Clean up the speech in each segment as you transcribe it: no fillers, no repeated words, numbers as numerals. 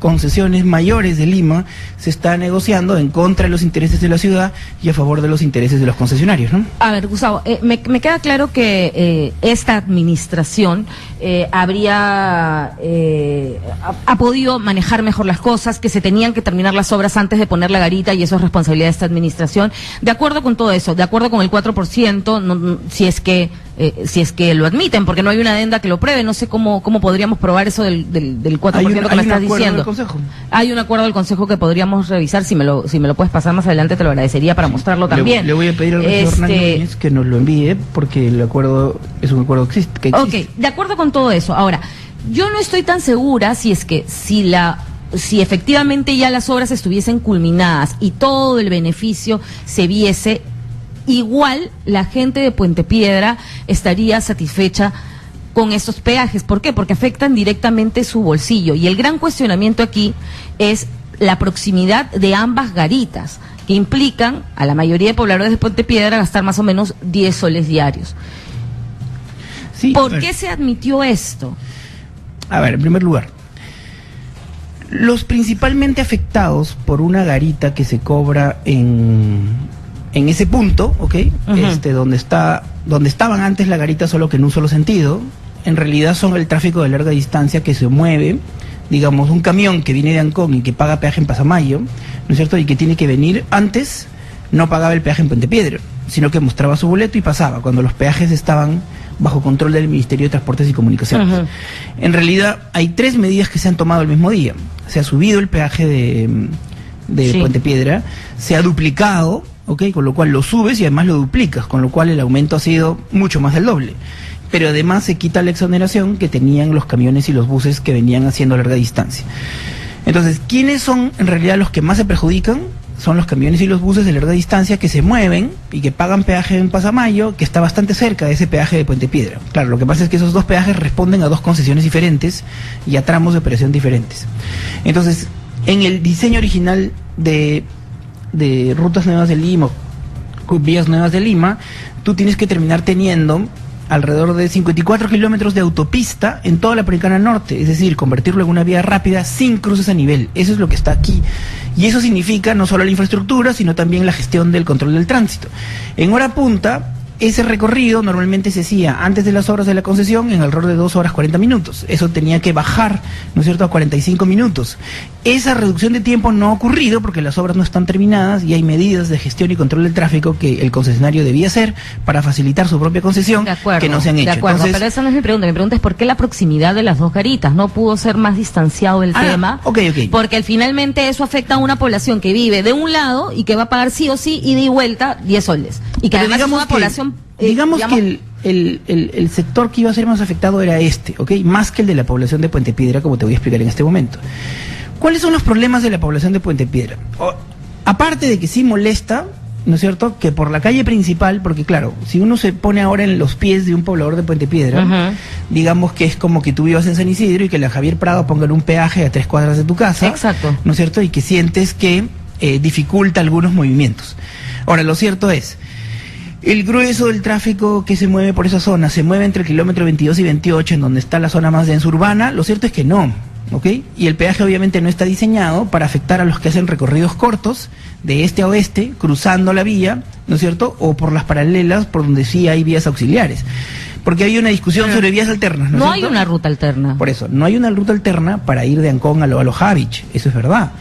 concesiones mayores de Lima se está negociando en contra de los intereses de la ciudad y a favor de los intereses de los concesionarios, ¿no? A ver, Gustavo, me queda claro que esta administración ha podido manejar mejor las cosas, que se tenían que terminar las obras antes de poner la garita, y eso es responsabilidad de esta administración. De acuerdo con todo eso, de acuerdo con el 4%, si es que lo admiten, porque no hay una adenda que lo pruebe, no sé cómo podríamos probar eso del 4% que me estás diciendo. Hay un acuerdo del Consejo que podríamos revisar, si me lo puedes pasar más adelante te lo agradecería para mostrarlo también. Le voy a pedir al señor Hernán Núñez que nos lo envíe, porque el acuerdo es un acuerdo que existe. Ok, de acuerdo con todo eso. Ahora, yo no estoy tan segura si efectivamente ya las obras estuviesen culminadas y todo el beneficio se viese, igual la gente de Puente Piedra estaría satisfecha con estos peajes. ¿Por qué? Porque afectan directamente su bolsillo. Y el gran cuestionamiento aquí es la proximidad de ambas garitas, que implican a la mayoría de pobladores de Puente Piedra gastar más o menos 10 soles diarios. Sí, ¿por qué se admitió esto? A ver, en primer lugar, los principalmente afectados por una garita que se cobra en ese punto, ¿ok? Donde estaban antes la garita, solo que en un solo sentido, en realidad son el tráfico de larga distancia que se mueve, digamos, un camión que viene de Ancón y que paga peaje en Pasamayo, ¿no es cierto? Y que tiene que venir antes, no pagaba el peaje en Puente Piedra, sino que mostraba su boleto y pasaba, cuando los peajes estaban bajo control del Ministerio de Transportes y Comunicaciones. En realidad, hay 3 medidas que se han tomado el mismo día. Se ha subido el peaje de Puente Piedra, se ha duplicado, ¿ok? Con lo cual lo subes y además lo duplicas, con lo cual el aumento ha sido mucho más del doble. Pero además se quita la exoneración que tenían los camiones y los buses que venían haciendo larga distancia. Entonces, ¿quiénes son en realidad los que más se perjudican? Son los camiones y los buses de larga distancia que se mueven y que pagan peaje en Pasamayo, que está bastante cerca de ese peaje de Puente Piedra. Claro, lo que pasa es que esos 2 peajes responden a 2 concesiones diferentes y a tramos de operación diferentes. Entonces, en el diseño original de rutas nuevas de Lima, vías nuevas de Lima, tú tienes que terminar teniendo alrededor de 54 kilómetros de autopista en toda la Panamericana Norte, es decir, convertirlo en una vía rápida sin cruces a nivel. Eso es lo que está aquí. Y eso significa no solo la infraestructura, sino también la gestión del control del tránsito. En hora punta, ese recorrido normalmente se hacía antes de las obras de la concesión en alrededor de 2 horas 40 minutos. Eso tenía que bajar, ¿no es cierto?, a 45 minutos. Esa reducción de tiempo no ha ocurrido porque las obras no están terminadas y hay medidas de gestión y control del tráfico que el concesionario debía hacer para facilitar su propia concesión, que no se han hecho. De acuerdo, entonces, pero esa no es mi pregunta. Mi pregunta es ¿por qué la proximidad de las 2 garitas? ¿No pudo ser más distanciado el tema? Porque finalmente eso afecta a una población que vive de un lado y que va a pagar sí o sí ida y vuelta 10 soles. Y que además es una población... Digamos que el sector que iba a ser más afectado era ¿ok? Más que el de la población de Puente Piedra, como te voy a explicar en este momento. ¿Cuáles son los problemas de la población de Puente Piedra? Aparte de que sí molesta, ¿no es cierto?, que por la calle principal, porque claro, si uno se pone ahora en los pies de un poblador de Puente Piedra, digamos que es como que tú vivas en San Isidro y que la Javier Prado pongan un peaje a 3 cuadras de tu casa. Exacto. ¿No es cierto? Y que sientes que dificulta algunos movimientos. Ahora, lo cierto es, el grueso del tráfico que se mueve por esa zona se mueve entre el kilómetro 22 y 28, en donde está la zona más densa urbana. Lo cierto es que no, ¿ok? Y el peaje obviamente no está diseñado para afectar a los que hacen recorridos cortos, de este a oeste, cruzando la vía, ¿no es cierto?, o por las paralelas, por donde sí hay vías auxiliares. Porque hay una discusión sobre vías alternas, ¿no es cierto? No hay una ruta alterna. Por eso, no hay una ruta alterna para ir de Ancón a Lo Javich, eso es verdad.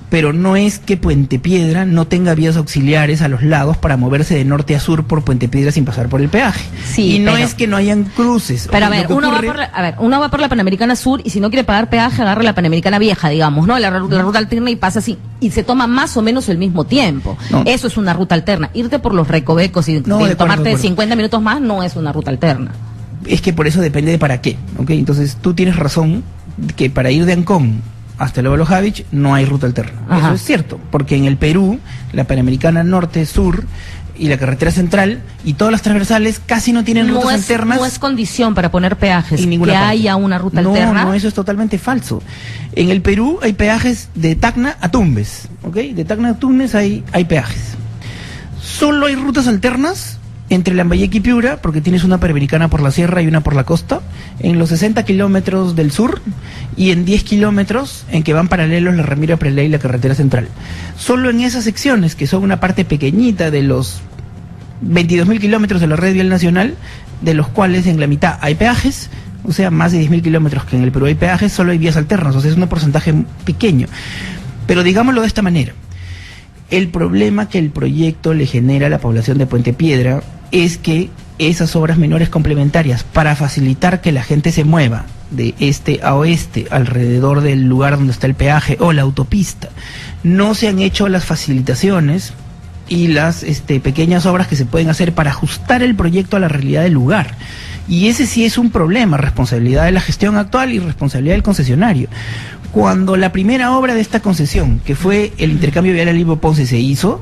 Pero no es que Puente Piedra no tenga vías auxiliares a los lados para moverse de norte a sur por Puente Piedra sin pasar por el peaje. Sí, y no es que no hayan cruces. Pero a ver, uno va por la Panamericana Sur y si no quiere pagar peaje agarra la Panamericana Vieja, digamos, ¿no? La ruta alterna y pasa así. Y se toma más o menos el mismo tiempo. No. Eso es una ruta alterna. Irte por los recovecos y tomarte 50 minutos más no es una ruta alterna. Es que por eso depende de para qué, ¿ok? Entonces tú tienes razón que para ir de Ancón hasta Lo Javich no hay ruta alterna. Eso es cierto, porque en el Perú, la Panamericana Norte-Sur y la carretera central y todas las transversales casi no tienen rutas alternas. No es condición para poner peajes que haya una ruta alterna. No, eso es totalmente falso. En el Perú hay peajes de Tacna a Tumbes, ¿ok? De Tacna a Tumbes hay peajes. Solo hay rutas alternas entre Lambayeque y Piura, porque tienes una panamericana por la sierra y una por la costa, en los 60 kilómetros del sur y en 10 kilómetros en que van paralelos la Ramiro Preley y la carretera central. Solo en esas secciones, que son una parte pequeñita de los 22.000 kilómetros de la red vial nacional, de los cuales en la mitad hay peajes, o sea, más de 10.000 kilómetros que en el Perú hay peajes, solo hay vías alternas, o sea, es un porcentaje pequeño. Pero digámoslo de esta manera, el problema que el proyecto le genera a la población de Puente Piedra es que esas obras menores complementarias, para facilitar que la gente se mueva de este a oeste alrededor del lugar donde está el peaje o la autopista, no se han hecho las facilitaciones y las pequeñas obras que se pueden hacer para ajustar el proyecto a la realidad del lugar. Y ese sí es un problema, responsabilidad de la gestión actual y responsabilidad del concesionario. Cuando la primera obra de esta concesión, que fue el intercambio vial Alibo Ponce, se hizo,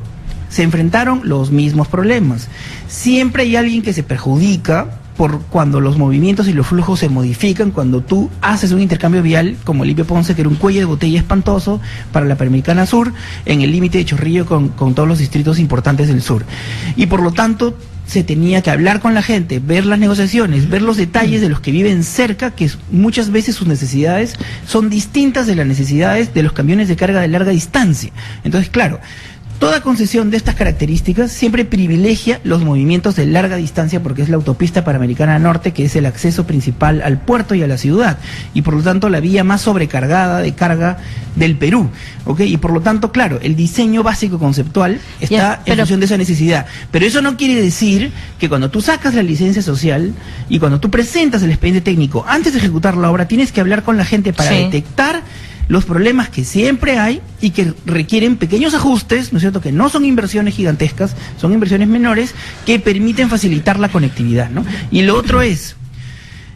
se enfrentaron los mismos problemas. Siempre hay alguien que se perjudica por cuando los movimientos y los flujos se modifican, cuando tú haces un intercambio vial, como el Alivio Ponce, que era un cuello de botella espantoso para la Panamericana Sur, en el límite de Chorrillo con todos los distritos importantes del sur. Y por lo tanto, se tenía que hablar con la gente, ver las negociaciones, ver los detalles de los que viven cerca, que muchas veces sus necesidades son distintas de las necesidades de los camiones de carga de larga distancia. Entonces, claro, toda concesión de estas características siempre privilegia los movimientos de larga distancia, porque es la autopista Panamericana Norte, que es el acceso principal al puerto y a la ciudad, y por lo tanto la vía más sobrecargada de carga del Perú, ¿ok? Y por lo tanto, claro, el diseño básico conceptual está en función de esa necesidad. Pero eso no quiere decir que cuando tú sacas la licencia social y cuando tú presentas el expediente técnico antes de ejecutar la obra, tienes que hablar con la gente para detectar los problemas que siempre hay y que requieren pequeños ajustes, ¿no es cierto?, que no son inversiones gigantescas, son inversiones menores que permiten facilitar la conectividad, ¿no? Y lo otro es,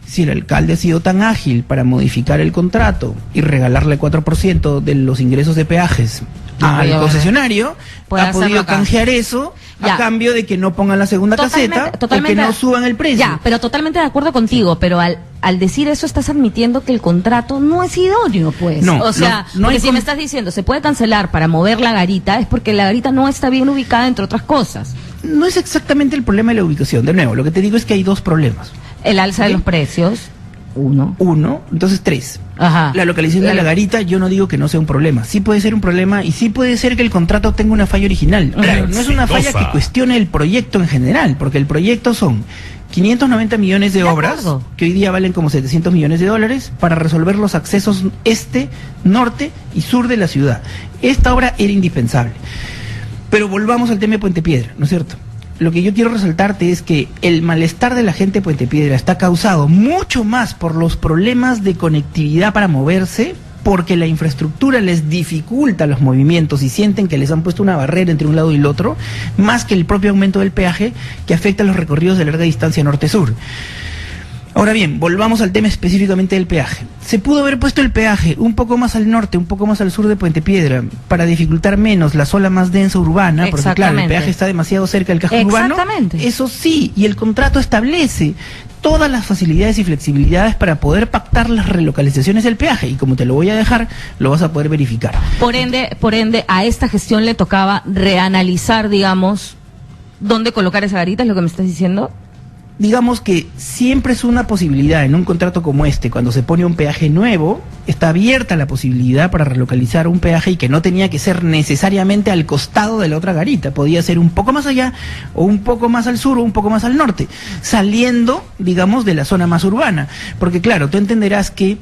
si el alcalde ha sido tan ágil para modificar el contrato y regalarle 4% de los ingresos de peajes al concesionario, ha podido canjear eso a cambio de que no pongan la segunda caseta o que no suban el precio. Ya, pero totalmente de acuerdo contigo, pero al decir eso estás admitiendo que el contrato no es idóneo, pues. No, o sea, porque si me estás diciendo se puede cancelar para mover la garita, es porque la garita no está bien ubicada, entre otras cosas. No es exactamente el problema de la ubicación. De nuevo, lo que te digo es que hay dos problemas. El alza de los precios. Entonces 3. Ajá. La localización de la garita, yo no digo que no sea un problema. Sí puede ser un problema y sí puede ser que el contrato tenga una falla original. Claro, no es una falla que cuestione el proyecto en general, porque el proyecto son 590 millones de obras, que hoy día valen como 700 millones de dólares, para resolver los accesos este, norte y sur de la ciudad. Esta obra era indispensable. Pero volvamos al tema de Puente Piedra, ¿no es cierto? Lo que yo quiero resaltarte es que el malestar de la gente de Puente Piedra está causado mucho más por los problemas de conectividad para moverse, porque la infraestructura les dificulta los movimientos y sienten que les han puesto una barrera entre un lado y el otro, más que el propio aumento del peaje que afecta a los recorridos de larga distancia norte-sur. Ahora bien, volvamos al tema específicamente del peaje. Se pudo haber puesto el peaje un poco más al norte, un poco más al sur de Puente Piedra, para dificultar menos la zona más densa urbana, porque claro, el peaje está demasiado cerca del casco urbano. Eso sí, y el contrato establece todas las facilidades y flexibilidades para poder pactar las relocalizaciones del peaje, y como te lo voy a dejar, lo vas a poder verificar. Por ende, a esta gestión le tocaba reanalizar, digamos, dónde colocar esa garita, ¿es lo que me estás diciendo? Digamos que siempre es una posibilidad en un contrato como este, cuando se pone un peaje nuevo, está abierta la posibilidad para relocalizar un peaje y que no tenía que ser necesariamente al costado de la otra garita, podía ser un poco más allá o un poco más al sur o un poco más al norte, saliendo, digamos, de la zona más urbana, porque claro, tú entenderás que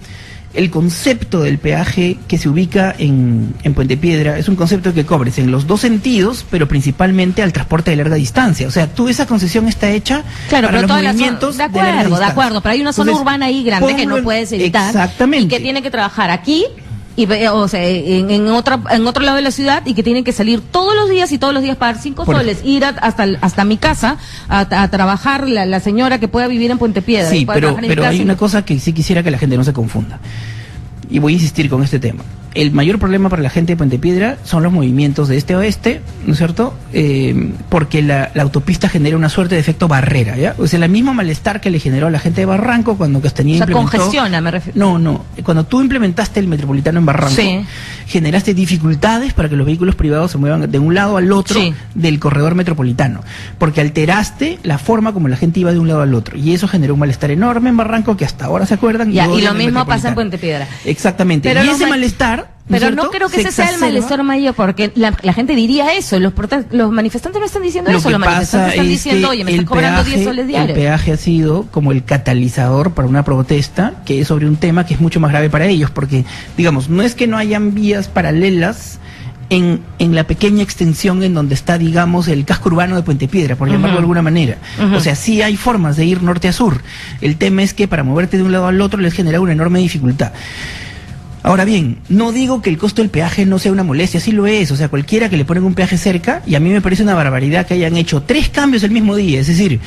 el concepto del peaje que se ubica en Puente Piedra es un concepto que cobres en los dos sentidos, pero principalmente al transporte de larga distancia. O sea, esa concesión está hecha para los movimientos de acuerdo, pero hay una zona urbana ahí grande que no puedes evitar. Exactamente. Y que tiene que trabajar aquí, o sea, en otro lado de la ciudad, y que tienen que salir todos los días y todos los días pagar 5 soles, ir hasta mi casa a trabajar, la señora que pueda vivir en Puente Piedra. Sí, pero hay una cosa que sí quisiera que la gente no se confunda, y voy a insistir con este tema. el mayor problema para la gente de Puente Piedra son los movimientos de este a oeste, ¿no es cierto? Porque la autopista genera una suerte de efecto barrera, ¿ya? O sea, el mismo malestar que le generó a la gente de Barranco cuando Castañeda implementó... congestiona, me refiero. No, cuando tú implementaste el metropolitano en Barranco, sí, generaste dificultades para que los vehículos privados se muevan de un lado al otro, sí, del corredor metropolitano, porque alteraste la forma como la gente iba de un lado al otro, y eso generó un malestar enorme en Barranco que hasta ahora se acuerdan. Ya, y lo mismo pasa en Puente Piedra. Exactamente. Pero y ese malestar... Pero no creo que ese sea el malestar mayor, porque la gente diría eso, los manifestantes no están diciendo eso, los manifestantes están diciendo, oye, me están cobrando 10 soles diarios. El peaje ha sido como el catalizador para una protesta que es sobre un tema que es mucho más grave para ellos, porque, digamos, no es que no hayan vías paralelas en la pequeña extensión en donde está, digamos, el casco urbano de Puente Piedra, por llamarlo de alguna manera. O sea, sí hay formas de ir norte a sur. El tema es que para moverte de un lado al otro les genera una enorme dificultad. Ahora bien, no digo que el costo del peaje no sea una molestia, sí lo es, o sea, cualquiera que le ponen un peaje cerca, y a mí me parece una barbaridad que hayan hecho 3 cambios el mismo día, es decir,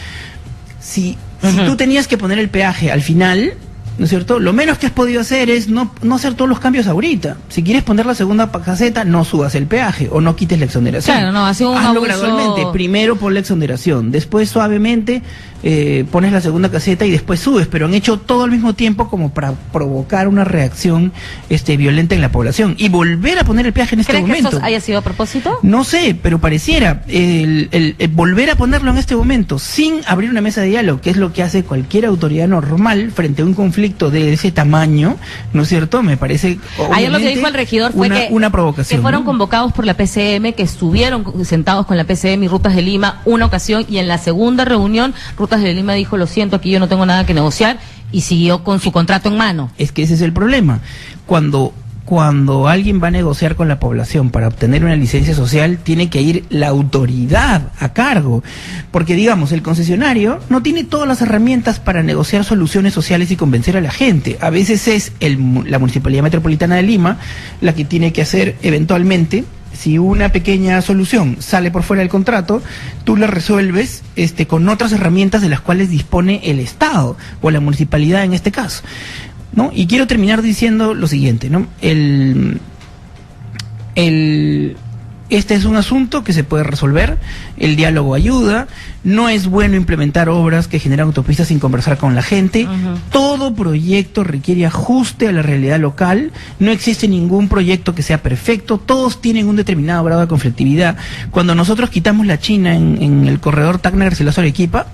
si tú tenías que poner el peaje al final, ¿no es cierto? Lo menos que has podido hacer es no hacer todos los cambios ahorita. Si quieres poner la segunda caseta, no subas el peaje o no quites la exoneración. Claro, no, ha sido un hazlo abuso... gradualmente. Primero pon la exoneración, después suavemente pones la segunda caseta y después subes, pero han hecho todo al mismo tiempo como para provocar una reacción violenta en la población y volver a poner el peaje en este momento. ¿Crees que eso haya sido a propósito? No sé, pero pareciera el volver a ponerlo en este momento sin abrir una mesa de diálogo, que es lo que hace cualquier autoridad normal frente a un conflicto de ese tamaño, ¿no es cierto? Me parece ayer lo que dijo el regidor fue una provocación, que fueron convocados por la PCM, que estuvieron sentados con la PCM y Rutas de Lima una ocasión, y en la segunda reunión Rutas de Lima dijo, lo siento, aquí yo no tengo nada que negociar, y siguió con su contrato en mano. Es que ese es el problema. Cuando alguien va a negociar con la población para obtener una licencia social, tiene que ir la autoridad a cargo, porque digamos, el concesionario no tiene todas las herramientas para negociar soluciones sociales y convencer a la gente. A veces es la Municipalidad Metropolitana de Lima la que tiene que hacer eventualmente. Si una pequeña solución sale por fuera del contrato, tú la resuelves con otras herramientas de las cuales dispone el Estado o la municipalidad en este caso, ¿no? Y quiero terminar diciendo lo siguiente, ¿no? Este es un asunto que se puede resolver, el diálogo ayuda, no es bueno implementar obras que generan autopistas sin conversar con la gente, todo proyecto requiere ajuste a la realidad local, no existe ningún proyecto que sea perfecto, todos tienen un determinado grado de conflictividad. Cuando nosotros quitamos la China en el corredor Tacna-Garcilaso-Arequipa,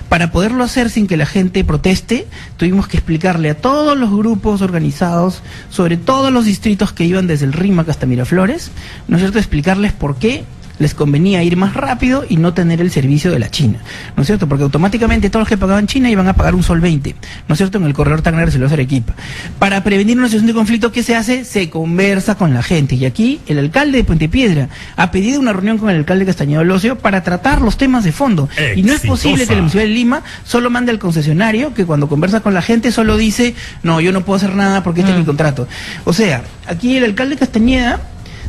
para poderlo hacer sin que la gente proteste, tuvimos que explicarle a todos los grupos organizados, sobre todos los distritos que iban desde el Rímac hasta Miraflores, ¿no es cierto?, explicarles por qué les convenía ir más rápido y no tener el servicio de la China, ¿no es cierto? Porque automáticamente todos los que pagaban China iban a pagar un sol 20, ¿no es cierto?, en el corredor Tacna-Garcilaso-Arequipa. Para prevenir una situación de conflicto, ¿qué se hace? Se conversa con la gente, y aquí el alcalde de Puente Piedra ha pedido una reunión con el alcalde Castañeda Olósio para tratar los temas de fondo. Y no es posible que la Municipalidad de Lima solo mande al concesionario que cuando conversa con la gente solo dice, no, yo no puedo hacer nada porque este es mi contrato. O sea, aquí el alcalde Castañeda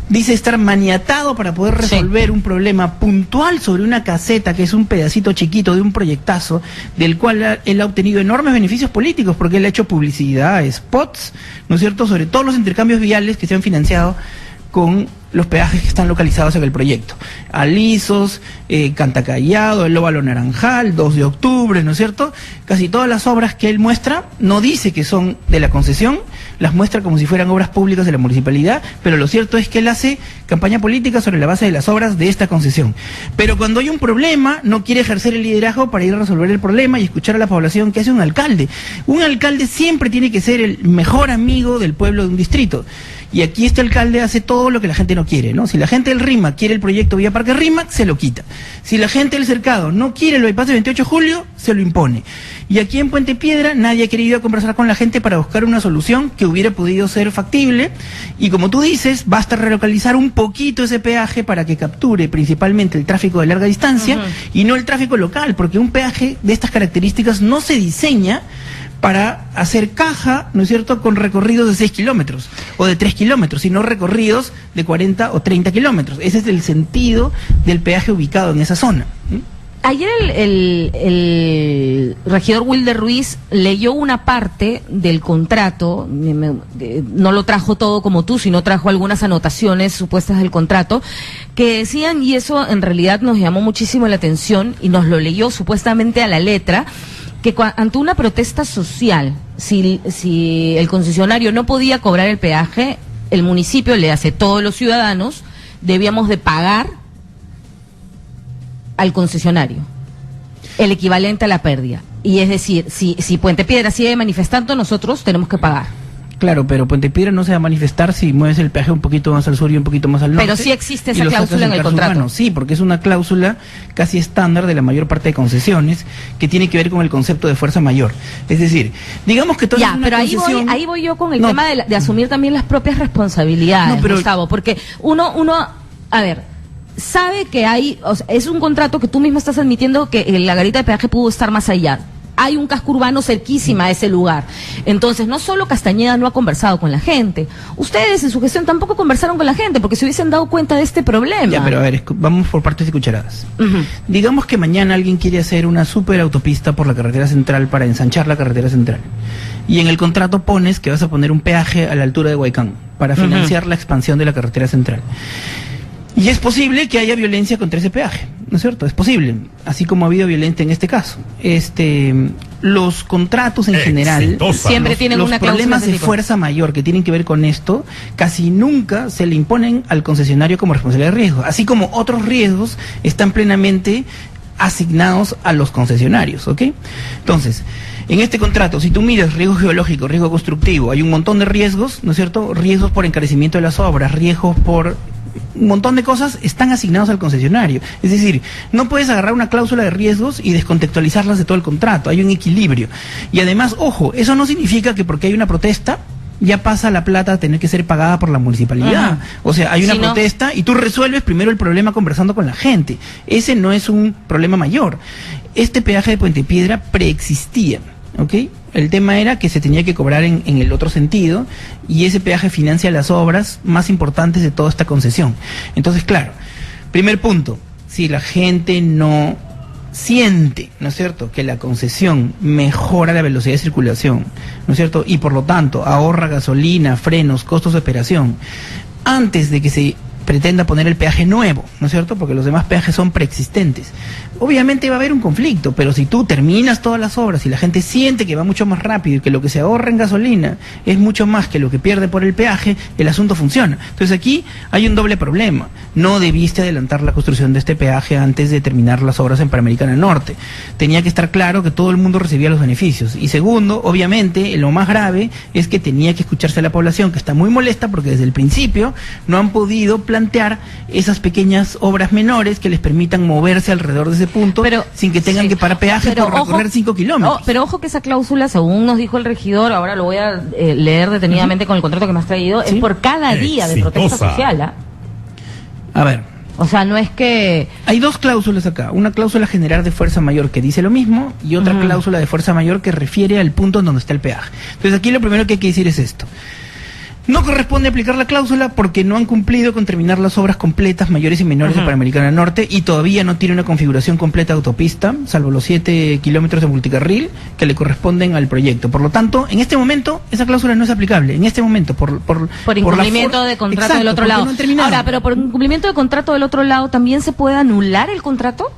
dice estar maniatado para poder resolver un problema puntual sobre una caseta que es un pedacito chiquito de un proyectazo del cual él ha obtenido enormes beneficios políticos, porque él ha hecho publicidad, spots, ¿no es cierto?, sobre todos los intercambios viales que se han financiado con los peajes que están localizados en el proyecto. Alisos, Cantacallado, el Óvalo Naranjal, 2 de octubre, ¿no es cierto? Casi todas las obras que él muestra, no dice que son de la concesión, las muestra como si fueran obras públicas de la municipalidad, pero lo cierto es que él hace campaña política sobre la base de las obras de esta concesión. Pero cuando hay un problema, no quiere ejercer el liderazgo para ir a resolver el problema y escuchar a la población que hace un alcalde. Un alcalde siempre tiene que ser el mejor amigo del pueblo de un distrito. Y aquí este alcalde hace todo lo que la gente no quiere, ¿no? Si la gente del Rímac quiere el proyecto Vía Parque Rímac, se lo quita. Si la gente del Cercado no quiere el bypass de 28 de julio, se lo impone. Y aquí en Puente Piedra nadie ha querido conversar con la gente para buscar una solución que hubiera podido ser factible. Y como tú dices, basta relocalizar un poquito ese peaje para que capture principalmente el tráfico de larga distancia y no el tráfico local, porque un peaje de estas características no se diseña para hacer caja, ¿no es cierto?, con recorridos de 6 kilómetros o de 3 kilómetros, sino recorridos de 40 o 30 kilómetros. Ese es el sentido del peaje ubicado en esa zona. Ayer el regidor Wilder Ruiz leyó una parte del contrato, no lo trajo todo como tú, sino trajo algunas anotaciones supuestas del contrato, que decían, y eso en realidad nos llamó muchísimo la atención, y nos lo leyó supuestamente a la letra, que ante una protesta social, si el concesionario no podía cobrar el peaje, el municipio le hace, todos los ciudadanos debíamos de pagar al concesionario el equivalente a la pérdida. Y es decir, si Puente Piedra sigue manifestando, nosotros tenemos que pagar. Claro, pero Puente Piedra no se va a manifestar si mueves el peaje un poquito más al sur y un poquito más al norte. Pero sí existe esa cláusula en el contrato. Urbano. Sí, porque es una cláusula casi estándar de la mayor parte de concesiones que tiene que ver con el concepto de fuerza mayor. Es decir, digamos que todo ya, es una pero concesión... ahí voy yo con el tema de asumir también las propias responsabilidades, Gustavo, porque uno, a ver, sabe que hay, o sea, es un contrato que tú mismo estás admitiendo que la garita de peaje pudo estar más allá. Hay un casco urbano cerquísima a ese lugar. Entonces, no solo Castañeda no ha conversado con la gente, ustedes en su gestión tampoco conversaron con la gente, porque se hubiesen dado cuenta de este problema. Ya, pero a ver, vamos por partes y cucharadas. Digamos que mañana alguien quiere hacer una super autopista por la carretera central para ensanchar la carretera central. Y en el contrato pones que vas a poner un peaje a la altura de Huaycán para financiar la expansión de la carretera central. Y es posible que haya violencia contra ese peaje, ¿no es cierto? Es posible, así como ha habido violencia en este caso. Los contratos en general siempre tienen una cláusula. Los problemas de fuerza mayor que tienen que ver con esto, casi nunca se le imponen al concesionario como responsabilidad de riesgo, así como otros riesgos están plenamente asignados a los concesionarios, ¿ok? Entonces, en este contrato, si tú miras riesgo geológico, riesgo constructivo, hay un montón de riesgos, ¿no es cierto? Riesgos por encarecimiento de las obras, riesgos por un montón de cosas están asignados al concesionario. Es decir, no puedes agarrar una cláusula de riesgos y descontextualizarlas de todo el contrato. Hay un equilibrio. Y además, ojo, eso no significa que porque hay una protesta ya pasa la plata a tener que ser pagada por la municipalidad. O sea, hay una protesta y tú resuelves primero el problema conversando con la gente. Ese no es un problema mayor. Este peaje de Puente Piedra preexistía, ¿ok? El tema era que se tenía que cobrar en el otro sentido, y ese peaje financia las obras más importantes de toda esta concesión. Entonces, claro, primer punto, si la gente no siente, ¿no es cierto?, que la concesión mejora la velocidad de circulación, ¿no es cierto?, y por lo tanto ahorra gasolina, frenos, costos de operación, antes de que se pretenda poner el peaje nuevo, ¿no es cierto?, porque los demás peajes son preexistentes. Obviamente va a haber un conflicto, pero si tú terminas todas las obras y la gente siente que va mucho más rápido y que lo que se ahorra en gasolina es mucho más que lo que pierde por el peaje, el asunto funciona. Entonces aquí hay un doble problema. No debiste adelantar la construcción de este peaje antes de terminar las obras en Panamericana Norte. Tenía que estar claro que todo el mundo recibía los beneficios. Y segundo, obviamente, lo más grave es que tenía que escucharse a la población, que está muy molesta porque desde el principio no han podido plantear esas pequeñas obras menores que les permitan moverse alrededor de ese punto, pero sin que tengan que pagar peaje por recorrer 5 kilómetros. Pero ojo que esa cláusula, según nos dijo el regidor, ahora lo voy a leer detenidamente con el contrato que me has traído, es por cada día de protesta social. A ver. O sea, no es que... Hay dos cláusulas acá. Una cláusula general de fuerza mayor que dice lo mismo y otra cláusula de fuerza mayor que refiere al punto en donde está el peaje. Entonces aquí lo primero que hay que decir es esto. No corresponde aplicar la cláusula porque no han cumplido con terminar las obras completas, mayores y menores de Panamericana Norte, y todavía no tiene una configuración completa de autopista, salvo los 7 kilómetros de multicarril que le corresponden al proyecto. Por lo tanto, en este momento, esa cláusula no es aplicable. En este momento, por incumplimiento de contrato del otro lado. No ahora, pero por incumplimiento de contrato del otro lado, ¿también se puede anular el contrato?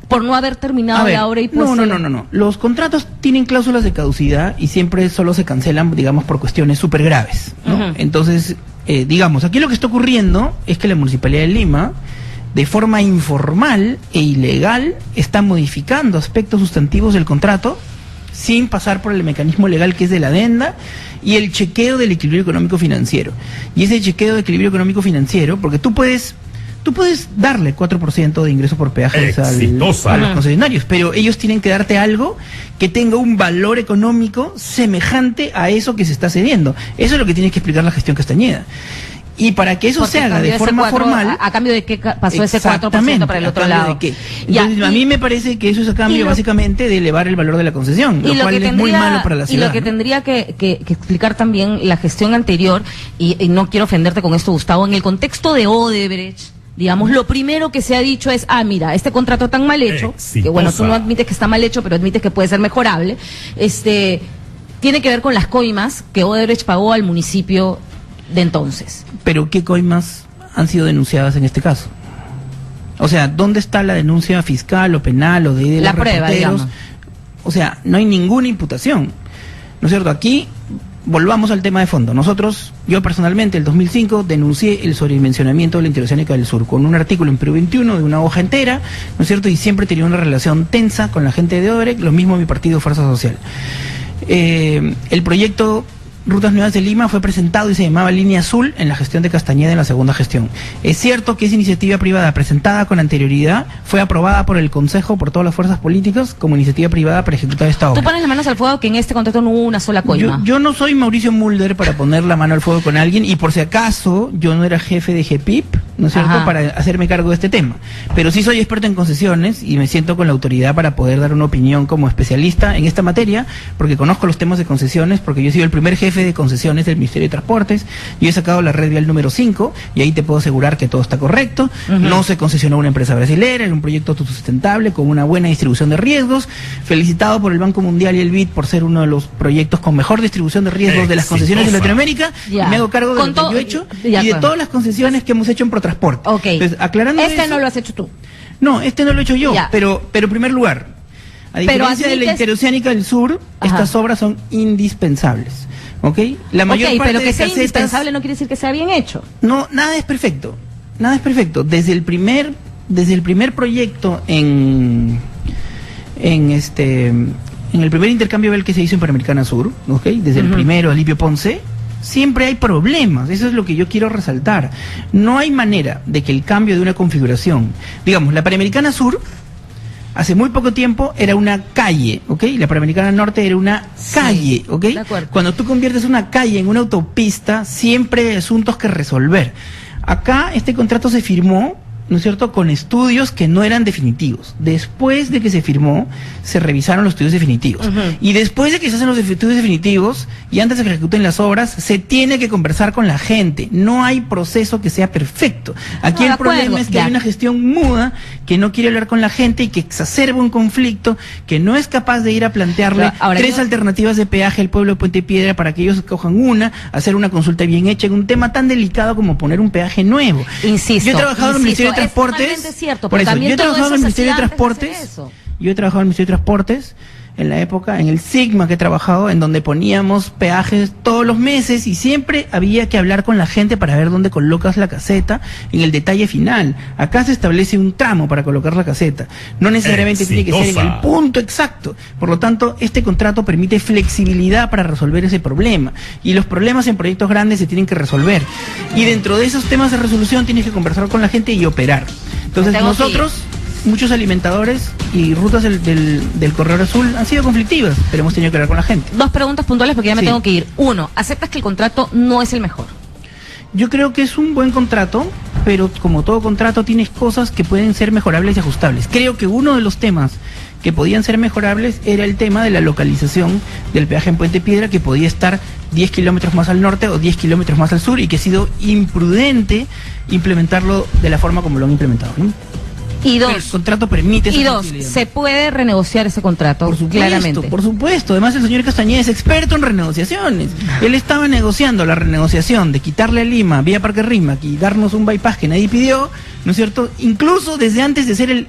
Por no haber terminado la obra y pues... No. Los contratos tienen cláusulas de caducidad y siempre solo se cancelan, digamos, por cuestiones súper graves, ¿no? Entonces, digamos, aquí lo que está ocurriendo es que la Municipalidad de Lima, de forma informal e ilegal, está modificando aspectos sustantivos del contrato sin pasar por el mecanismo legal que es de la adenda y el chequeo del equilibrio económico financiero. Y ese chequeo de equilibrio económico financiero, porque tú puedes darle 4% de ingreso por peajes a los concesionarios, pero ellos tienen que darte algo que tenga un valor económico semejante a eso que se está cediendo. Eso es lo que tiene que explicar la gestión Castañeda. Y para que eso se haga de forma formal... ¿A cambio de qué pasó ese 4% para el otro lado? ¿De qué? Entonces, a mí me parece que eso es a cambio básicamente de elevar el valor de la concesión, lo cual es muy malo para la ciudad. Y lo que tendría que explicar también la gestión anterior, y no quiero ofenderte con esto, Gustavo, en el contexto de Odebrecht, digamos, lo primero que se ha dicho es, mira, este contrato tan mal hecho, que bueno, tú no admites que está mal hecho, pero admites que puede ser mejorable, tiene que ver con las coimas que Odebrecht pagó al municipio de entonces. ¿Pero qué coimas han sido denunciadas en este caso? O sea, ¿dónde está la denuncia fiscal o penal o de la los prueba, digamos? O sea, no hay ninguna imputación, ¿no es cierto? Aquí volvamos al tema de fondo. Yo personalmente, el 2005, denuncié el sobredimensionamiento de la Interoceánica del Sur con un artículo en Perú 21 de una hoja entera, ¿no es cierto? Y siempre tenía una relación tensa con la gente de Odebrecht, lo mismo mi partido Fuerza Social. El proyecto Rutas Nuevas de Lima fue presentado y se llamaba Línea Azul en la gestión de Castañeda en la segunda gestión. Es cierto que esa iniciativa privada presentada con anterioridad fue aprobada por el Consejo, por todas las fuerzas políticas, como iniciativa privada para ejecutar esta obra. Tú pones las manos al fuego que en este contrato no hubo una sola coima. Yo no soy Mauricio Mulder para poner la mano al fuego con alguien, y por si acaso yo no era jefe de GEPIP, ¿no es cierto?, para hacerme cargo de este tema. Pero sí soy experto en concesiones y me siento con la autoridad para poder dar una opinión como especialista en esta materia, porque conozco los temas de concesiones, porque yo he sido el primer jefe de concesiones del Ministerio de Transportes. Yo he sacado la red vial número 5 y ahí te puedo asegurar que todo está correcto. No se concesionó una empresa brasilera, era un proyecto autosustentable con una buena distribución de riesgos, felicitado por el Banco Mundial y el BID por ser uno de los proyectos con mejor distribución de riesgos de las concesiones de Latinoamérica. Me hago cargo de lo que yo he hecho y de todas las concesiones que hemos hecho en Protransporte. Entonces, aclarando no lo has hecho tú. No, no lo he hecho yo, pero en primer lugar, a diferencia de la Interoceánica del Sur, estas obras son indispensables. ¿Ok? La mayor parte pero que de sea casetas, indispensable no quiere decir que sea bien hecho. No, nada es perfecto. Nada es perfecto. Desde el primer proyecto en el primer intercambio vial que se hizo en Panamericana Sur, ¿ok? Desde el primero, Alipio Ponce, siempre hay problemas. Eso es lo que yo quiero resaltar. No hay manera de que el cambio de una configuración, digamos, la Panamericana Sur hace muy poco tiempo era una calle, ¿ok? La Panamericana Norte era una calle, ¿ok? De acuerdo. Cuando tú conviertes una calle en una autopista, siempre hay asuntos que resolver. Acá este contrato se firmó, ¿no es cierto?, con estudios que no eran definitivos. Después de que se firmó, se revisaron los estudios definitivos. Y después de que se hacen los estudios definitivos y antes de que se ejecuten las obras, se tiene que conversar con la gente. No hay proceso que sea perfecto. Aquí el problema es que hay una gestión muda que no quiere hablar con la gente y que exacerba un conflicto, que no es capaz de ir a plantearle tres alternativas de peaje al pueblo de Puente Piedra para que ellos escojan una, hacer una consulta bien hecha en un tema tan delicado como poner un peaje nuevo. Insisto, yo he trabajado en el Ministerio de Transportes, por eso, yo he trabajado en el Ministerio de Transportes, en la época, en el Sigma que he trabajado, en donde poníamos peajes todos los meses y siempre había que hablar con la gente para ver dónde colocas la caseta en el detalle final. Acá se establece un tramo para colocar la caseta. No necesariamente tiene que ser en el punto exacto. Por lo tanto, este contrato permite flexibilidad para resolver ese problema. Y los problemas en proyectos grandes se tienen que resolver. Y dentro de esos temas de resolución tienes que conversar con la gente y operar. Entonces nosotros, muchos alimentadores y rutas del Corredor Azul han sido conflictivas, pero hemos tenido que hablar con la gente. Dos preguntas puntuales porque ya me tengo que ir. Uno, ¿aceptas que el contrato no es el mejor? Yo creo que es un buen contrato, pero como todo contrato tienes cosas que pueden ser mejorables y ajustables. Creo que uno de los temas que podían ser mejorables era el tema de la localización del peaje en Puente Piedra, que podía estar 10 kilómetros más al norte o 10 kilómetros más al sur, y que ha sido imprudente implementarlo de la forma como lo han implementado, ¿no? Y dos, pero el contrato permite esa flexibilidad. ¿Se puede renegociar ese contrato? Por supuesto, claramente. Por supuesto. Además, el señor Castañeda es experto en renegociaciones. Él estaba negociando la renegociación de quitarle a Lima vía Parque Rímac y darnos un bypass que nadie pidió, ¿no es cierto? Incluso desde antes de ser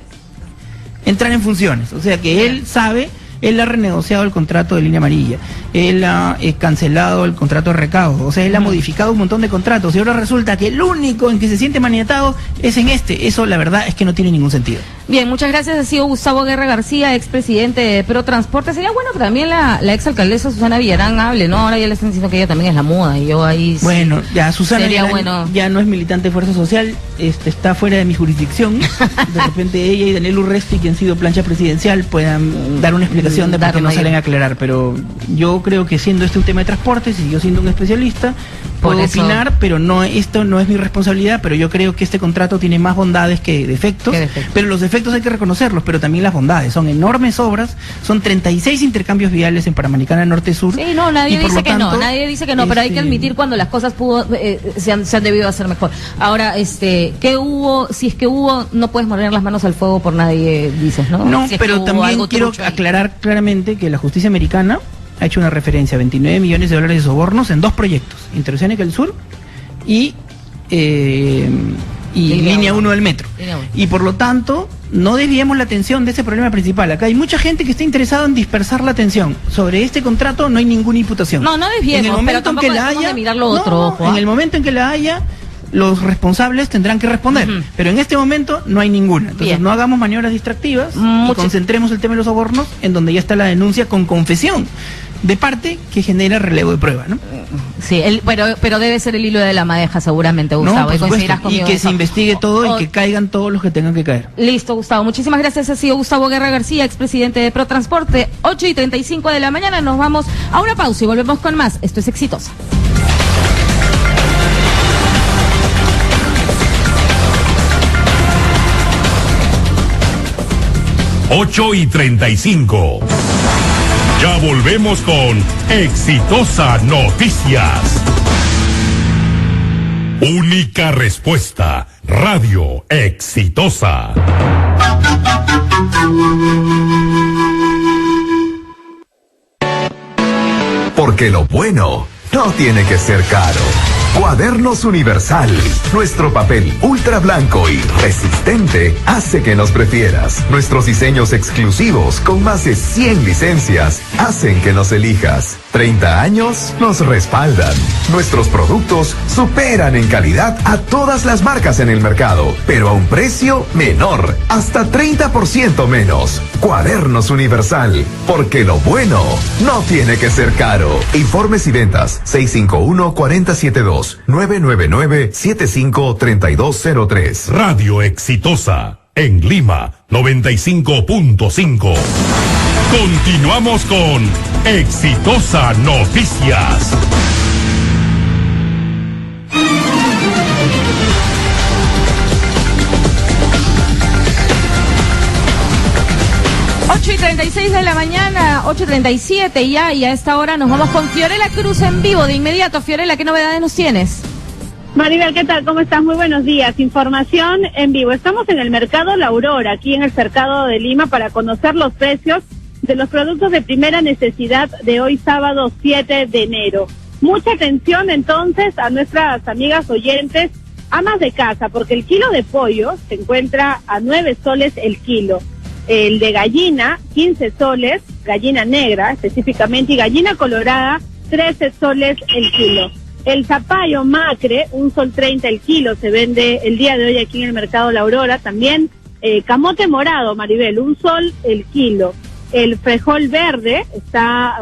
entrar en funciones. O sea que él sabe. Él ha renegociado el contrato de Línea Amarilla, él ha cancelado el contrato de recaudo, o sea, él ha modificado un montón de contratos y ahora resulta que el único en que se siente maniatado es en este. Eso la verdad es que no tiene ningún sentido. Bien, muchas gracias. Ha sido Gustavo Guerra García, expresidente de Protransporte. Sería bueno que también la exalcaldesa Susana Villarán hable, ¿no? Ahora ya le están diciendo que ella también es la muda y yo ahí... Bueno, ya Susana ya no es militante de Fuerza Social, está fuera de mi jurisdicción. De repente ella y Daniel Urresti, que han sido plancha presidencial, puedan dar una explicación de por qué no salen a aclarar. Pero yo creo que siendo este un tema de transportes y yo siendo un especialista, puedo opinar, pero esto no es mi responsabilidad, pero yo creo que este contrato tiene más bondades que defectos, pero los defectos hay que reconocerlos, pero también las bondades. Son enormes obras, son 36 intercambios viales en Panamericana Norte-Sur. Sí, no, nadie dice que no, pero hay que admitir cuando las cosas se han debido hacer mejor. Ahora, ¿qué hubo? Si es que hubo, no puedes poner las manos al fuego por nadie, dices, ¿no? No, si pero también quiero aclarar claramente que la justicia americana ha hecho una referencia a 29 millones de dólares de sobornos en 2 proyectos, Interoceánica del Sur y Línea 1 del metro. Y por lo tanto, no desviemos la atención de ese problema principal. Acá hay mucha gente que está interesada en dispersar la atención. Sobre este contrato no hay ninguna imputación. No desviemos, pero tampoco dejemos de mirar lo otro. En el momento en que la haya, los responsables tendrán que responder, pero en este momento no hay ninguna. Entonces no hagamos maniobras distractivas y concentremos el tema de los sobornos en donde ya está la denuncia con confesión de parte que genera relevo de prueba, ¿no? Sí, pero debe ser el hilo de la madeja seguramente, Gustavo. No, por supuesto, y que se investigue todo y que caigan todos los que tengan que caer. Listo, Gustavo. Muchísimas gracias. Ha sido Gustavo Guerra García, expresidente de Protransporte. 8:35 de la mañana. Nos vamos a una pausa y volvemos con más. Esto es Exitosa. Ocho y 35. Ya volvemos con Exitosa Noticias. Única respuesta, Radio Exitosa. Porque lo bueno no tiene que ser caro. Cuadernos Universal. Nuestro papel ultra blanco y resistente hace que nos prefieras. Nuestros diseños exclusivos con más de 100 licencias hacen que nos elijas. 30 años nos respaldan. Nuestros productos superan en calidad a todas las marcas en el mercado, pero a un precio menor, hasta 30% menos. Cuadernos Universal, porque lo bueno no tiene que ser caro. Informes y ventas 651-472, 999-753203. Radio Exitosa, en Lima, 95.5. Continuamos con Exitosa Noticias. Ocho y 36 de la mañana, 8:37 ya, y a esta hora nos vamos con Fiorella Cruz en vivo de inmediato. Fiorella, ¿qué novedades nos tienes? Maribel, ¿qué tal? ¿Cómo estás? Muy buenos días. Información en vivo. Estamos en el mercado La Aurora, aquí en el cercado de Lima, para conocer los precios de los productos de primera necesidad de hoy sábado 7 de enero. Mucha atención entonces a nuestras amigas oyentes, amas de casa, porque el kilo de pollo se encuentra a 9 soles el kilo. El de gallina, 15 soles, gallina negra específicamente, y gallina colorada, 13 soles el kilo. El zapallo macre, 1 sol 30 el kilo, se vende el día de hoy aquí en el mercado La Aurora. También camote morado, Maribel, 1 sol el kilo. El frijol verde está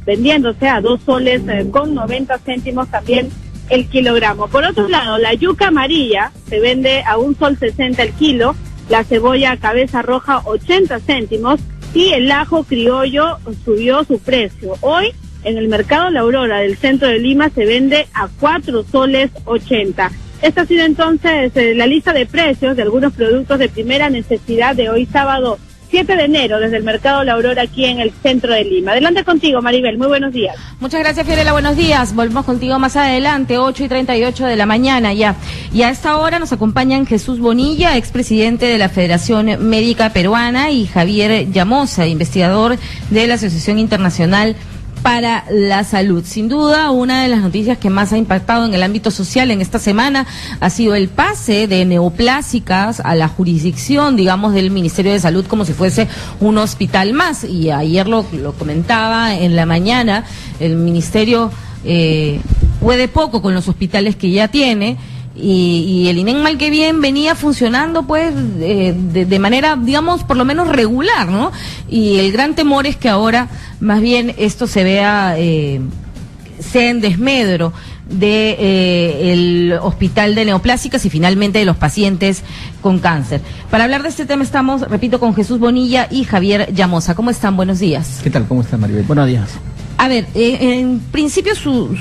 vendiéndose a 2 soles con 90 céntimos también el kilogramo. Por otro lado, la yuca amarilla se vende a 1 sol 60 el kilo. La cebolla cabeza roja 80 céntimos y el ajo criollo subió su precio. Hoy en el mercado La Aurora del centro de Lima se vende a 4 soles 80. Esta ha sido entonces la lista de precios de algunos productos de primera necesidad de hoy sábado 7 de enero desde el mercado La Aurora aquí en el centro de Lima. Adelante contigo, Maribel, muy buenos días. Muchas gracias, Fiorella, buenos días. Volvemos contigo más adelante, 8:38 de la mañana ya. Y a esta hora nos acompañan Jesús Bonilla, expresidente de la Federación Médica Peruana, y Javier Llamosa, investigador de la Asociación Internacional para la Salud. Sin duda, una de las noticias que más ha impactado en el ámbito social en esta semana ha sido el pase de neoplásicas a la jurisdicción, digamos, del Ministerio de Salud, como si fuese un hospital más. Y ayer lo comentaba en la mañana, el Ministerio puede poco con los hospitales que ya tiene. Y el INEM mal que bien venía funcionando pues de manera, digamos, por lo menos regular, ¿no? Y el gran temor es que ahora más bien esto se vea, sea en desmedro de el hospital de neoplásicas y finalmente de los pacientes con cáncer. Para hablar de este tema estamos, repito, con Jesús Bonilla y Javier Llamosa. ¿Cómo están? Buenos días. ¿Qué tal? ¿Cómo está, Maribel? Buenos días. A ver, en principio su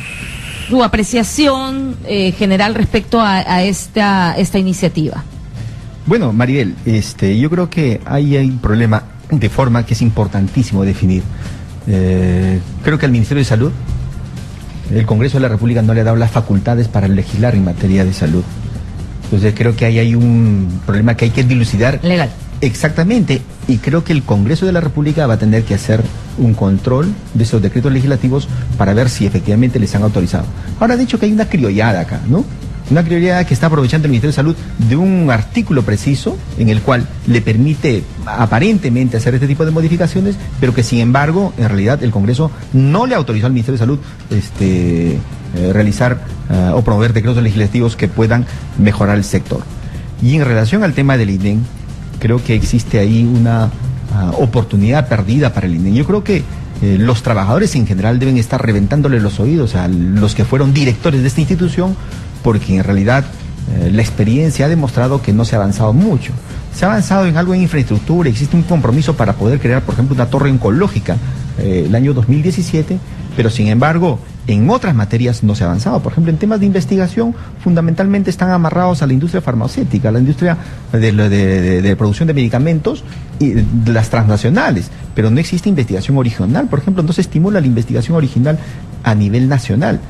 su apreciación general respecto a esta iniciativa. Bueno, Maribel, yo creo que ahí hay un problema de forma que es importantísimo definir. Creo que al Ministerio de Salud, el Congreso de la República no le ha dado las facultades para legislar en materia de salud. Entonces creo que ahí hay un problema que hay que dilucidar. Legal. Exactamente, y creo que el Congreso de la República va a tener que hacer un control de esos decretos legislativos para ver si efectivamente les han autorizado. Ahora, de hecho, que hay una criollada acá, ¿no? Una criollada que está aprovechando el Ministerio de Salud de un artículo preciso en el cual le permite aparentemente hacer este tipo de modificaciones, pero que sin embargo, en realidad, el Congreso no le autorizó al Ministerio de Salud realizar o promover decretos legislativos que puedan mejorar el sector. Y en relación al tema del INEM, creo que existe ahí una oportunidad perdida para el INEM. Yo creo que los trabajadores en general deben estar reventándole los oídos a los que fueron directores de esta institución, porque en realidad la experiencia ha demostrado que no se ha avanzado mucho. Se ha avanzado en algo en infraestructura, existe un compromiso para poder crear, por ejemplo, una torre oncológica el año 2017, pero sin embargo, en otras materias no se ha avanzado. Por ejemplo, en temas de investigación, fundamentalmente están amarrados a la industria farmacéutica, a la industria de producción de medicamentos y de las transnacionales, pero no existe investigación original. Por ejemplo, no se estimula la investigación original a nivel nacional.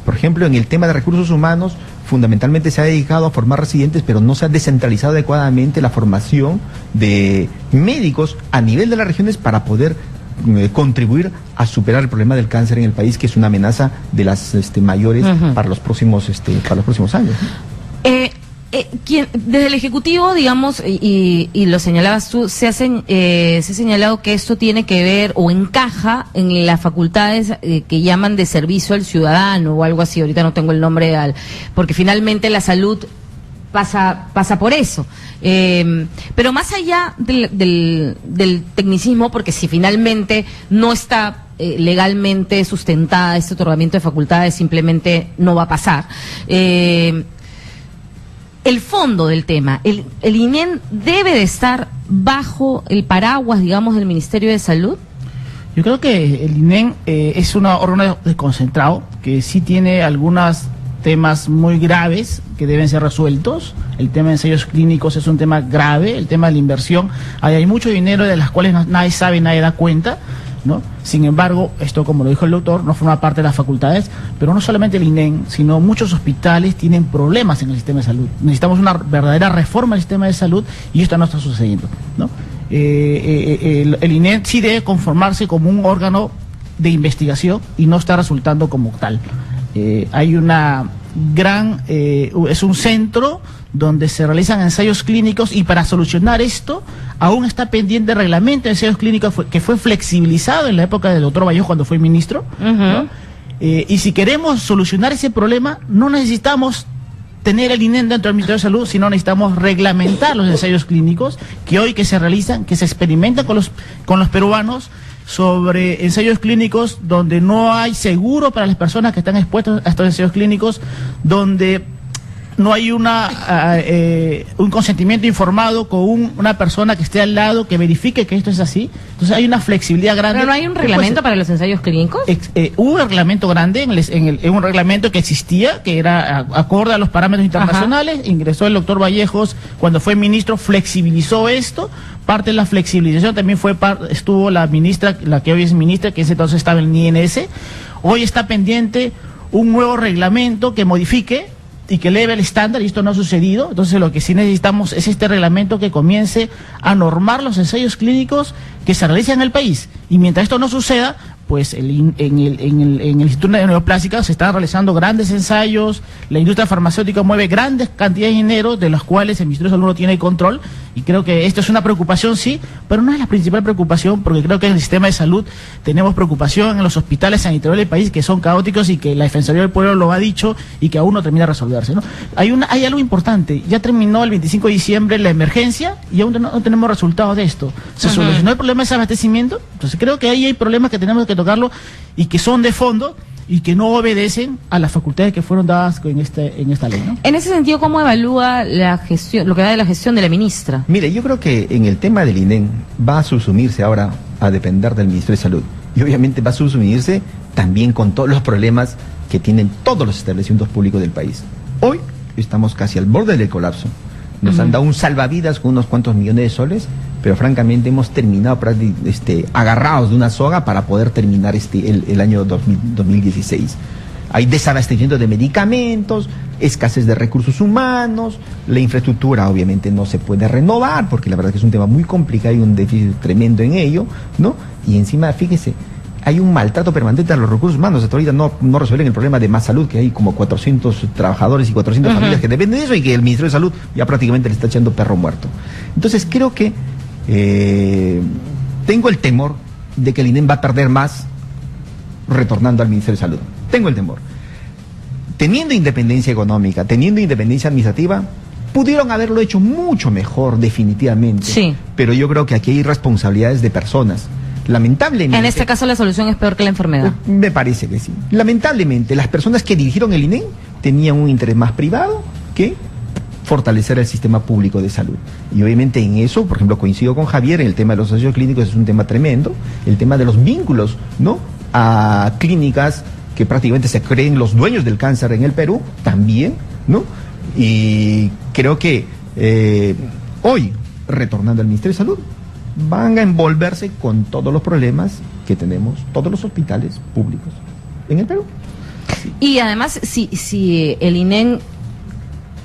Por ejemplo, en el tema de recursos humanos, fundamentalmente se ha dedicado a formar residentes, pero no se ha descentralizado adecuadamente la formación de médicos a nivel de las regiones para poder contribuir a superar el problema del cáncer en el país, que es una amenaza de las mayores para los próximos años. Desde el Ejecutivo, digamos, y lo señalabas tú, se ha señalado que esto tiene que ver o encaja en las facultades que llaman de servicio al ciudadano o algo así. Ahorita no tengo el nombre porque finalmente la salud pasa por eso. Pero más allá del tecnicismo, porque si finalmente no está legalmente sustentada este otorgamiento de facultades, simplemente no va a pasar. El fondo del tema, el INEM debe de estar bajo el paraguas, digamos, del Ministerio de Salud. Yo creo que el INEM es un órgano desconcentrado que sí tiene algunos temas muy graves que deben ser resueltos. El tema de ensayos clínicos es un tema grave, el tema de la inversión. Hay mucho dinero de las cuales nadie sabe, nadie da cuenta, ¿no? Sin embargo, esto, como lo dijo el doctor, no forma parte de las facultades, pero no solamente el INEM, sino muchos hospitales tienen problemas en el sistema de salud. Necesitamos una verdadera reforma del sistema de salud y esto no está sucediendo, ¿no? El INEM sí debe conformarse como un órgano de investigación y no está resultando como tal. Hay una gran, es un centro donde se realizan ensayos clínicos y para solucionar esto aún está pendiente el reglamento de ensayos clínicos que fue flexibilizado en la época del doctor Vallejo cuando fue ministro, ¿no? Y si queremos solucionar ese problema no necesitamos tener el INEM dentro del Ministerio de Salud, sino necesitamos reglamentar los ensayos clínicos que se realizan, que se experimentan con los peruanos sobre ensayos clínicos donde no hay seguro para las personas que están expuestas a estos ensayos clínicos, donde no hay un consentimiento informado con una persona que esté al lado que verifique que esto es así. Entonces hay una flexibilidad grande. ¿Pero no hay un reglamento para los ensayos clínicos? Hubo un reglamento grande, en un reglamento que existía, que era acorde a los parámetros internacionales. Ajá. Ingresó el doctor Vallejos cuando fue ministro, flexibilizó esto. Parte de la flexibilización también estuvo la ministra, la que hoy es ministra, que ese entonces estaba en el INS. Hoy está pendiente un nuevo reglamento que modifique y que eleve el estándar, y esto no ha sucedido. Entonces lo que sí necesitamos es este reglamento que comience a normar los ensayos clínicos que se realizan en el país. Y mientras esto no suceda, pues en el Instituto de Neoplástica se están realizando grandes ensayos, la industria farmacéutica mueve grandes cantidades de dinero de las cuales el Ministerio de Salud no tiene control, y creo que esto es una preocupación, sí, pero no es la principal preocupación, porque creo que en el sistema de salud tenemos preocupación en los hospitales sanitarios del país que son caóticos y que la Defensoría del Pueblo lo ha dicho y que aún no termina de resolverse, ¿no? Hay algo importante, ya terminó el 25 de diciembre la emergencia y aún no tenemos resultados de esto. Se solucionó el problema de desabastecimiento, entonces creo que ahí hay problemas que tenemos que tocarlo y que son de fondo y que no obedecen a las facultades que fueron dadas en esta ley, ¿no? En ese sentido, ¿cómo evalúa la gestión, lo que va de la gestión de la ministra? Mire, yo creo que en el tema del INEM va a subsumirse ahora a depender del Ministerio de Salud y obviamente va a subsumirse también con todos los problemas que tienen todos los establecimientos públicos del país. Hoy estamos casi al borde del colapso. Nos han dado un salvavidas con unos cuantos millones de soles, pero francamente hemos terminado agarrados de una soga para poder terminar el año 2016. Hay desabastecimiento de medicamentos, escasez de recursos humanos, la infraestructura obviamente no se puede renovar, porque la verdad que es un tema muy complicado y un déficit tremendo en ello, ¿no? Y encima, fíjese, hay un maltrato permanente a los recursos humanos. Hasta ahorita no resuelven el problema de Más Salud, que hay como 400 trabajadores y 400 familias que dependen de eso, y que el Ministerio de Salud ya prácticamente le está echando perro muerto. Entonces creo que tengo el temor de que el INEM va a perder más retornando al Ministerio de Salud. Tengo el temor. Teniendo independencia económica, teniendo independencia administrativa, pudieron haberlo hecho mucho mejor, definitivamente. Sí. Pero yo creo que aquí hay responsabilidades de personas. Lamentablemente. En este caso la solución es peor que la enfermedad. Me parece que sí. Lamentablemente, las personas que dirigieron el INEM tenían un interés más privado que fortalecer el sistema público de salud. Y obviamente en eso, por ejemplo, coincido con Javier, en el tema de los ensayos clínicos es un tema tremendo, el tema de los vínculos, ¿no?, a clínicas que prácticamente se creen los dueños del cáncer en el Perú, también, ¿no? Y creo que hoy, retornando al Ministerio de Salud, van a envolverse con todos los problemas que tenemos, todos los hospitales públicos en el Perú. Sí. Y además, si el INEM,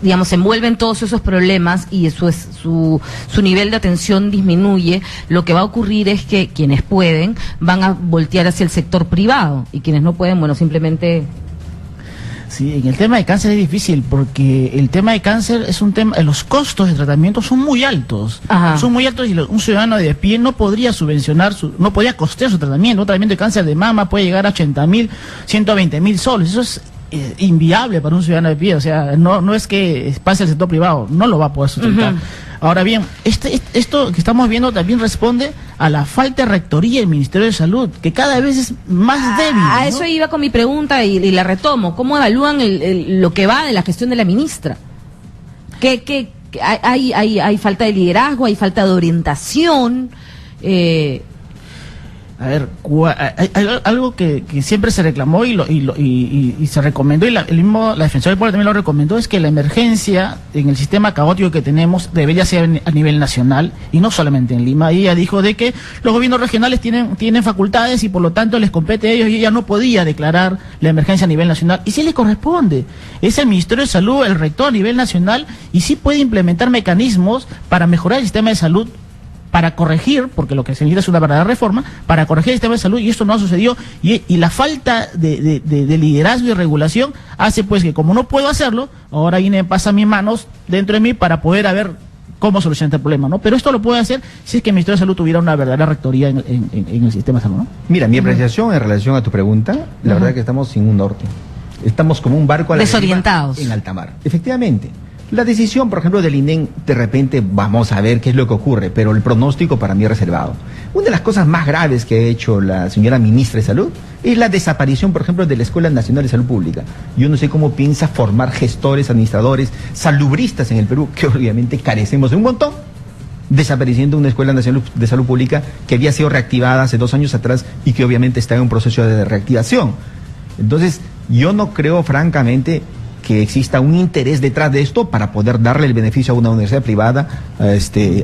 digamos, se envuelve en todos esos problemas y su nivel de atención disminuye, lo que va a ocurrir es que quienes pueden van a voltear hacia el sector privado y quienes no pueden, bueno, simplemente... Sí, en el tema de cáncer es difícil porque el tema de cáncer es un tema, los costos de tratamiento son muy altos. Ajá. Son muy altos y un ciudadano de pie no podría subvencionar, no podría costear su tratamiento. Un tratamiento de cáncer de mama puede llegar a 80.000, 120.000 soles. Eso es inviable para un ciudadano de pie. O sea, no es que pase al sector privado, no lo va a poder sustentar. Ahora bien, esto que estamos viendo también responde a la falta de rectoría del Ministerio de Salud, que cada vez es más débil, ¿no? A eso iba con mi pregunta y la retomo. ¿Cómo evalúan lo que va de la gestión de la ministra? ¿Hay falta de liderazgo, hay falta de orientación? A ver, hay algo que siempre se reclamó y se recomendó, y la Defensoría del Pueblo también lo recomendó, es que la emergencia en el sistema caótico que tenemos debería ser a nivel nacional y no solamente en Lima. Y ella dijo de que los gobiernos regionales tienen facultades y por lo tanto les compete a ellos, y ella no podía declarar la emergencia a nivel nacional. Y sí le corresponde, es el Ministerio de Salud, el rector a nivel nacional, y sí puede implementar mecanismos para mejorar el sistema de salud, para corregir, porque lo que se necesita es una verdadera reforma, para corregir el sistema de salud, y esto no ha sucedido, y la falta de liderazgo y regulación hace pues que, como no puedo hacerlo, ahora viene, pasa mis manos dentro de mí para poder ver cómo solucionar este problema, ¿no? Pero esto lo puede hacer si es que el Ministerio de Salud tuviera una verdadera rectoría en el sistema de salud, ¿no? Mira, mi apreciación en relación a tu pregunta, la verdad es que estamos sin un norte. Estamos como un barco a la desorientados en alta mar. Efectivamente. La decisión, por ejemplo, del INEM, de repente vamos a ver qué es lo que ocurre, pero el pronóstico para mí es reservado. Una de las cosas más graves que ha hecho la señora ministra de Salud es la desaparición, por ejemplo, de la Escuela Nacional de Salud Pública. Yo no sé cómo piensa formar gestores, administradores, salubristas en el Perú, que obviamente carecemos de un montón, desapareciendo una Escuela Nacional de Salud Pública que había sido reactivada hace 2 años atrás y que obviamente está en un proceso de reactivación. Entonces, yo no creo, francamente, que exista un interés detrás de esto para poder darle el beneficio a una universidad privada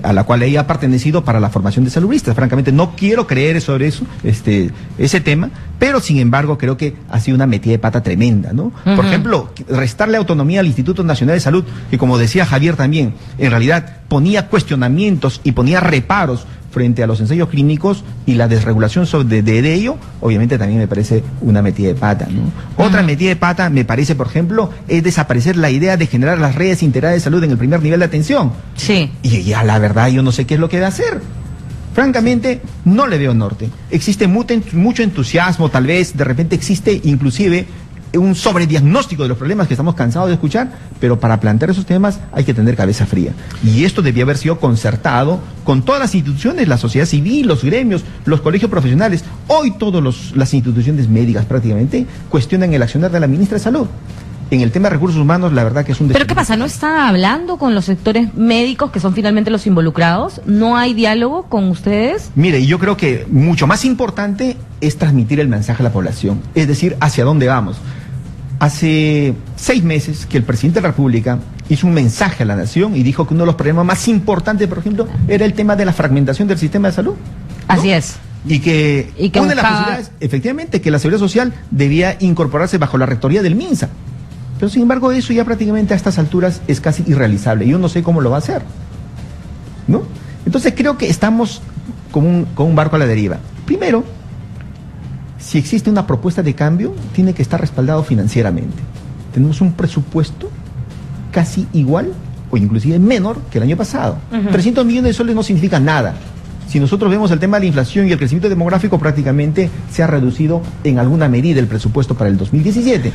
a la cual ella ha pertenecido para la formación de salubristas. Francamente, no quiero creer sobre eso, ese tema, pero sin embargo creo que ha sido una metida de pata tremenda, ¿no? Por ejemplo, restarle autonomía al Instituto Nacional de Salud, que como decía Javier también, en realidad ponía cuestionamientos y ponía reparos frente a los ensayos clínicos, y la desregulación de ello, obviamente también me parece una metida de pata, ¿no? Otra metida de pata, me parece, por ejemplo, es desaparecer la idea de generar las redes integradas de salud en el primer nivel de atención. Sí. Y ya la verdad yo no sé qué es lo que va a hacer. Francamente, no le veo norte. Existe mucho entusiasmo, tal vez, de repente existe inclusive un sobrediagnóstico de los problemas que estamos cansados de escuchar, pero para plantear esos temas hay que tener cabeza fría. Y esto debía haber sido concertado con todas las instituciones, la sociedad civil, los gremios, los colegios profesionales. Hoy todas las instituciones médicas prácticamente cuestionan el accionar de la ministra de Salud. En el tema de recursos humanos, la verdad que es un... ¿Pero qué pasa? ¿No está hablando con los sectores médicos, que son finalmente los involucrados? ¿No hay diálogo con ustedes? Mire, yo creo que mucho más importante es transmitir el mensaje a la población, es decir, hacia dónde vamos. Hace 6 meses que el presidente de la República hizo un mensaje a la nación y dijo que uno de los problemas más importantes, por ejemplo, era el tema de la fragmentación del sistema de salud, ¿no? Así es. Y que una de las buscaba... posibilidades, efectivamente, que la Seguridad Social debía incorporarse bajo la rectoría del MINSA. Pero sin embargo, eso ya prácticamente a estas alturas es casi irrealizable. Yo no sé cómo lo va a hacer, ¿no? Entonces creo que estamos con un barco a la deriva. Primero, si existe una propuesta de cambio, tiene que estar respaldado financieramente. Tenemos un presupuesto casi igual o inclusive menor que el año pasado. 300 millones de soles no significa nada. Si nosotros vemos el tema de la inflación y el crecimiento demográfico, prácticamente se ha reducido en alguna medida el presupuesto para el 2017.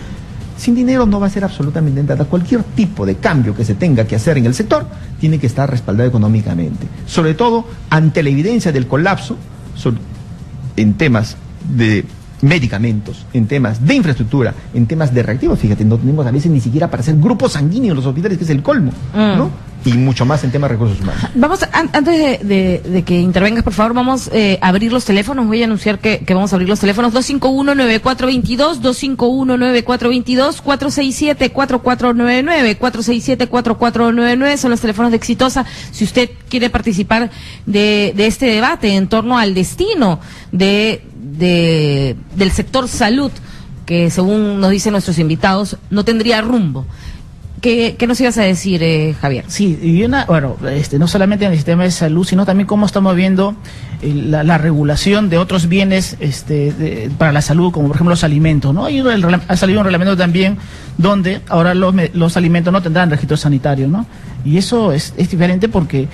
Sin dinero no va a ser absolutamente nada. Cualquier tipo de cambio que se tenga que hacer en el sector tiene que estar respaldado económicamente. Sobre todo ante la evidencia del colapso en temas de medicamentos, en temas de infraestructura, en temas de reactivos. Fíjate, no tenemos a veces ni siquiera para hacer grupos sanguíneos en los hospitales, que es el colmo, ¿no? Y mucho más en temas de recursos humanos. Vamos, antes de que intervengas, por favor, vamos a abrir los teléfonos. Voy a anunciar que vamos a abrir los teléfonos 251-9422, 251-9422, 467-4499, 467-4499, son los teléfonos de Exitosa. Si usted quiere participar de este debate en torno al destino del sector salud, que según nos dicen nuestros invitados, no tendría rumbo. ¿Qué nos ibas a decir, Javier? Sí, y no solamente en el sistema de salud, sino también cómo estamos viendo la regulación de otros bienes para la salud, como por ejemplo los alimentos, ¿no? Ha salido un reglamento también donde ahora los alimentos no tendrán registro sanitario, ¿no? Y eso es diferente porque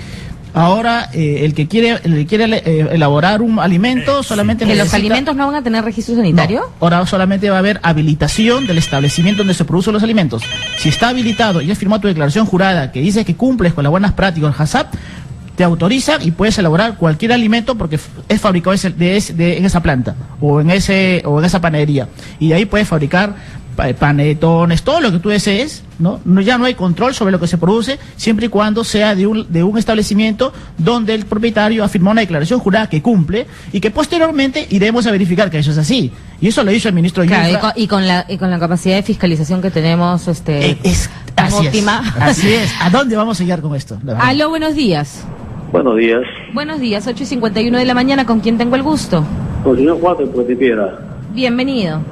ahora el que quiere elaborar un alimento solamente ¿Que necesita... los alimentos no van a tener registro sanitario? No, ahora solamente va a haber habilitación del establecimiento donde se producen los alimentos. Si está habilitado y has firmado tu declaración jurada que dice que cumples con las buenas prácticas del HACCP, te autoriza y puedes elaborar cualquier alimento porque es fabricado en esa planta o en esa panadería. Y de ahí puedes fabricar panetones, todo lo que tú desees, ¿no? Ya no hay control sobre lo que se produce, siempre y cuando sea de un establecimiento donde el propietario ha firmado una declaración jurada que cumple y que posteriormente iremos a verificar que eso es así. Y eso lo hizo el ministro Claro, Yufra. y con la capacidad de fiscalización que tenemos tan óptima. Así es. ¿A dónde vamos a llegar con esto? Aló, buenos días. Buenos días. Buenos días, 8:51 de la mañana, ¿con quién tengo el gusto? Con el señor Juan de Puertepiedra. Bienvenido.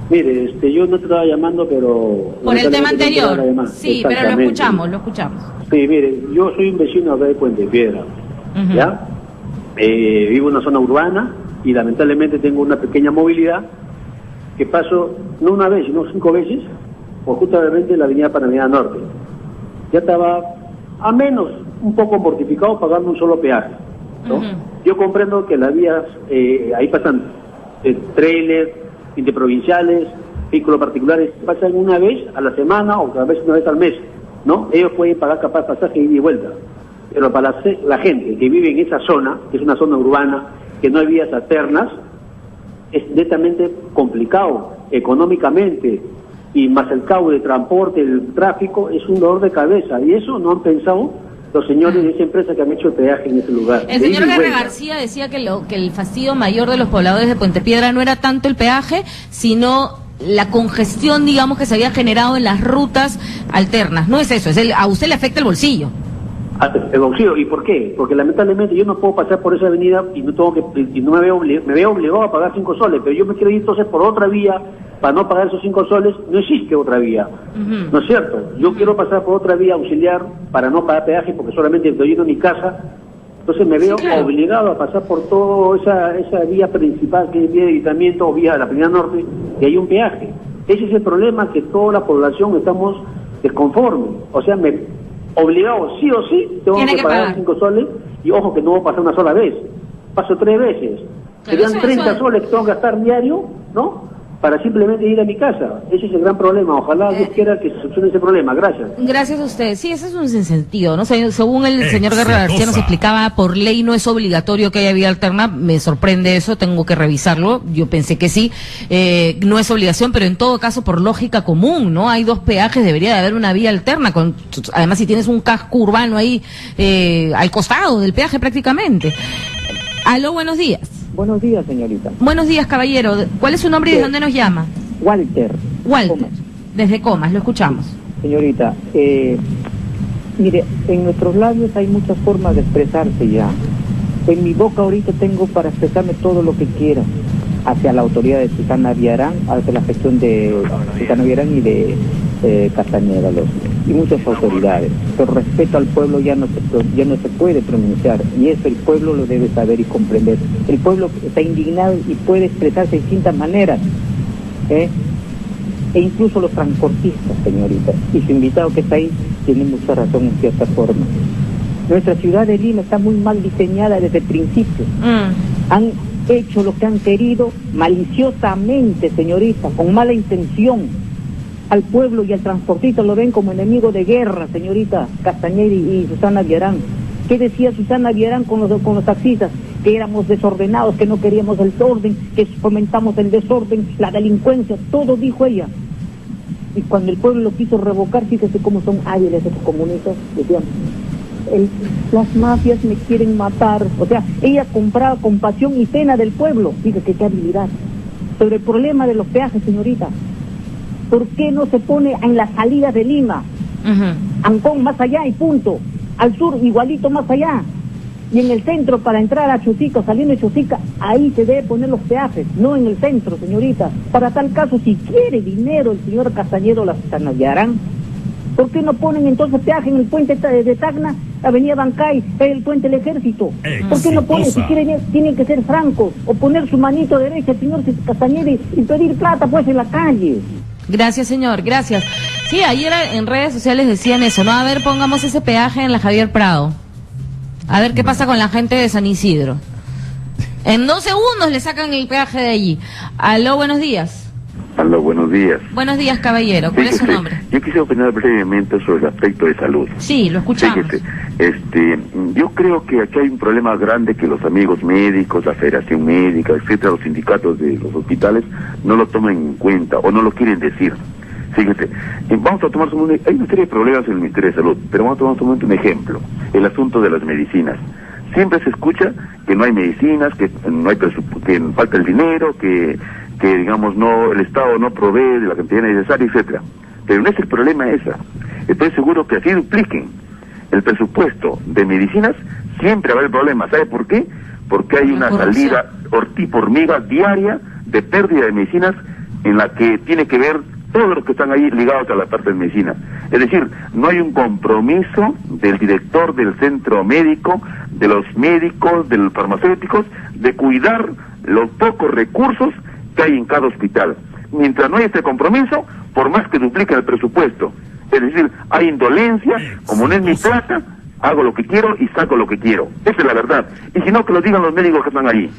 Mire, yo no te estaba llamando, pero... Por el tema anterior. Sí, pero lo Exactamente. escuchamos. Sí, mire, yo soy un vecino acá de Puente Piedra, ¿ya? Vivo en una zona urbana y lamentablemente tengo una pequeña movilidad que paso no una vez, sino 5 veces por justamente la avenida Panamericana Norte. Ya estaba a menos un poco mortificado pagando un solo peaje, ¿no? Yo comprendo que las vías, ahí pasan trailers, interprovinciales, vehículos particulares, pasan una vez a la semana o tal vez una vez al mes, ¿no? Ellos pueden pagar capaz pasaje ida y vuelta. Pero para la gente que vive en esa zona, que es una zona urbana, que no hay vías alternas, es netamente complicado económicamente, y más el cabo de transporte, el tráfico, es un dolor de cabeza, y eso no han pensado los señores de esa empresa que han hecho el peaje en ese lugar. El señor Guerra García decía que el fastidio mayor de los pobladores de Puente Piedra no era tanto el peaje, sino la congestión, digamos, que se había generado en las rutas alternas. No es eso, a usted le afecta el bolsillo. El bolsillo, ¿y por qué? Porque lamentablemente yo no puedo pasar por esa avenida y no me veo obligado a pagar 5 soles, pero yo me quiero ir entonces por otra vía para no pagar esos 5 soles. No existe otra vía, ¿no es cierto? Yo quiero pasar por otra vía auxiliar para no pagar peaje porque solamente estoy yendo a mi casa, entonces me veo obligado a pasar por toda esa vía principal que es vía de evitamiento o vía de la Avenida Norte, y hay un peaje. Ese es el problema, que toda la población estamos desconformes, o sea, obligado sí o sí, tengo que pagar 5 soles, y ojo que no voy a pasar una sola vez, paso 3 veces. Serían 30 soles que tengo que gastar diario, ¿no? Para simplemente ir a mi casa. Ese es el gran problema. Ojalá Dios quiera que se solucione ese problema. Gracias. Gracias a usted. Sí, ese es un sinsentido, ¿no? Según el señor Guerra García nos explicaba, por ley no es obligatorio que haya vía alterna. Me sorprende eso, tengo que revisarlo. Yo pensé que sí. No es obligación, pero en todo caso, por lógica común, ¿no? Hay 2 peajes, debería de haber una vía alterna. Además, si tienes un casco urbano ahí al costado del peaje prácticamente. Aló, buenos días. Buenos días, señorita. Buenos días, caballero. ¿Cuál es su nombre y de dónde nos llama? Walter. Walter. desde Comas, lo escuchamos. Señorita, mire, en nuestros labios hay muchas formas de expresarse ya. En mi boca ahorita tengo para expresarme todo lo que quiera, hacia la autoridad de Susana Villarán, hacia la gestión de Susana Villarán y de Castañeda, y muchas autoridades. Pero respeto al pueblo ya no se puede pronunciar, y eso el pueblo lo debe saber y comprender. El pueblo está indignado y puede expresarse de distintas maneras, e incluso los transportistas, señorita, y su invitado que está ahí tiene mucha razón en cierta forma. Nuestra ciudad de Lima está muy mal diseñada desde el principio. Han hecho lo que han querido maliciosamente, señorita, con mala intención. Al pueblo y al transportista lo ven como enemigo de guerra, señorita Castañeda y Susana Villarán. ¿Qué decía Susana Villarán con los taxistas? Que éramos desordenados, que no queríamos el orden, que fomentamos el desorden, la delincuencia, todo dijo ella. Y cuando el pueblo lo quiso revocar, fíjese cómo son hábiles esos comunistas, decían, las mafias me quieren matar. O sea, ella compraba con pasión y pena del pueblo. Fíjese qué habilidad. Sobre el problema de los peajes, señorita, ¿por qué no se pone en las salidas de Lima? Ancón más allá y punto. Al sur igualito más allá. Y en el centro para entrar a Chosica, saliendo de Chosica, ahí se debe poner los peajes, no en el centro, señorita. Para tal caso, si quiere dinero el señor Castañeda o la Susana Villarán, ¿por qué no ponen entonces peaje en el puente de Tacna, Avenida Bancay, el puente del Ejército? ¿Por qué no ponen, si quieren, tienen que ser francos, o poner su manito derecha al señor Castañeda y pedir plata pues en la calle? Gracias, señor, gracias. Sí, ayer en redes sociales decían eso, ¿no? A ver, pongamos ese peaje en la Javier Prado. A ver qué pasa con la gente de San Isidro. En 2 segundos le sacan el peaje de allí. Aló, buenos días. Aló, buenos días. Buenos días, caballero. ¿Cuál es su nombre? Yo quisiera opinar brevemente sobre el aspecto de salud. Sí, lo escuchamos. Fíjese, yo creo que aquí hay un problema grande que los amigos médicos, la Federación Médica, etcétera, los sindicatos de los hospitales no lo toman en cuenta o no lo quieren decir. Fíjate, vamos a tomar hay una serie de problemas en el Ministerio de Salud, pero vamos a tomar un ejemplo, el asunto de las medicinas. Siempre se escucha que no hay medicinas, que no hay que falta el dinero, que digamos no, el Estado no provee de la cantidad necesaria, etcétera. Pero no es el problema esa. Estoy seguro que así dupliquen el presupuesto de medicinas, siempre va a haber problemas. ¿Sabe por qué? Porque hay una salida tipo hormiga diaria de pérdida de medicinas en la que tiene que ver todos los que están ahí ligados a la parte de medicina. Es decir, no hay un compromiso del director del centro médico, de los médicos, de los farmacéuticos, de cuidar los pocos recursos que hay en cada hospital. Mientras no hay este compromiso, por más que dupliquen el presupuesto, es decir, hay indolencia, como no es mi plata, hago lo que quiero y saco lo que quiero. Esa es la verdad. Y si no, que lo digan los médicos que están ahí.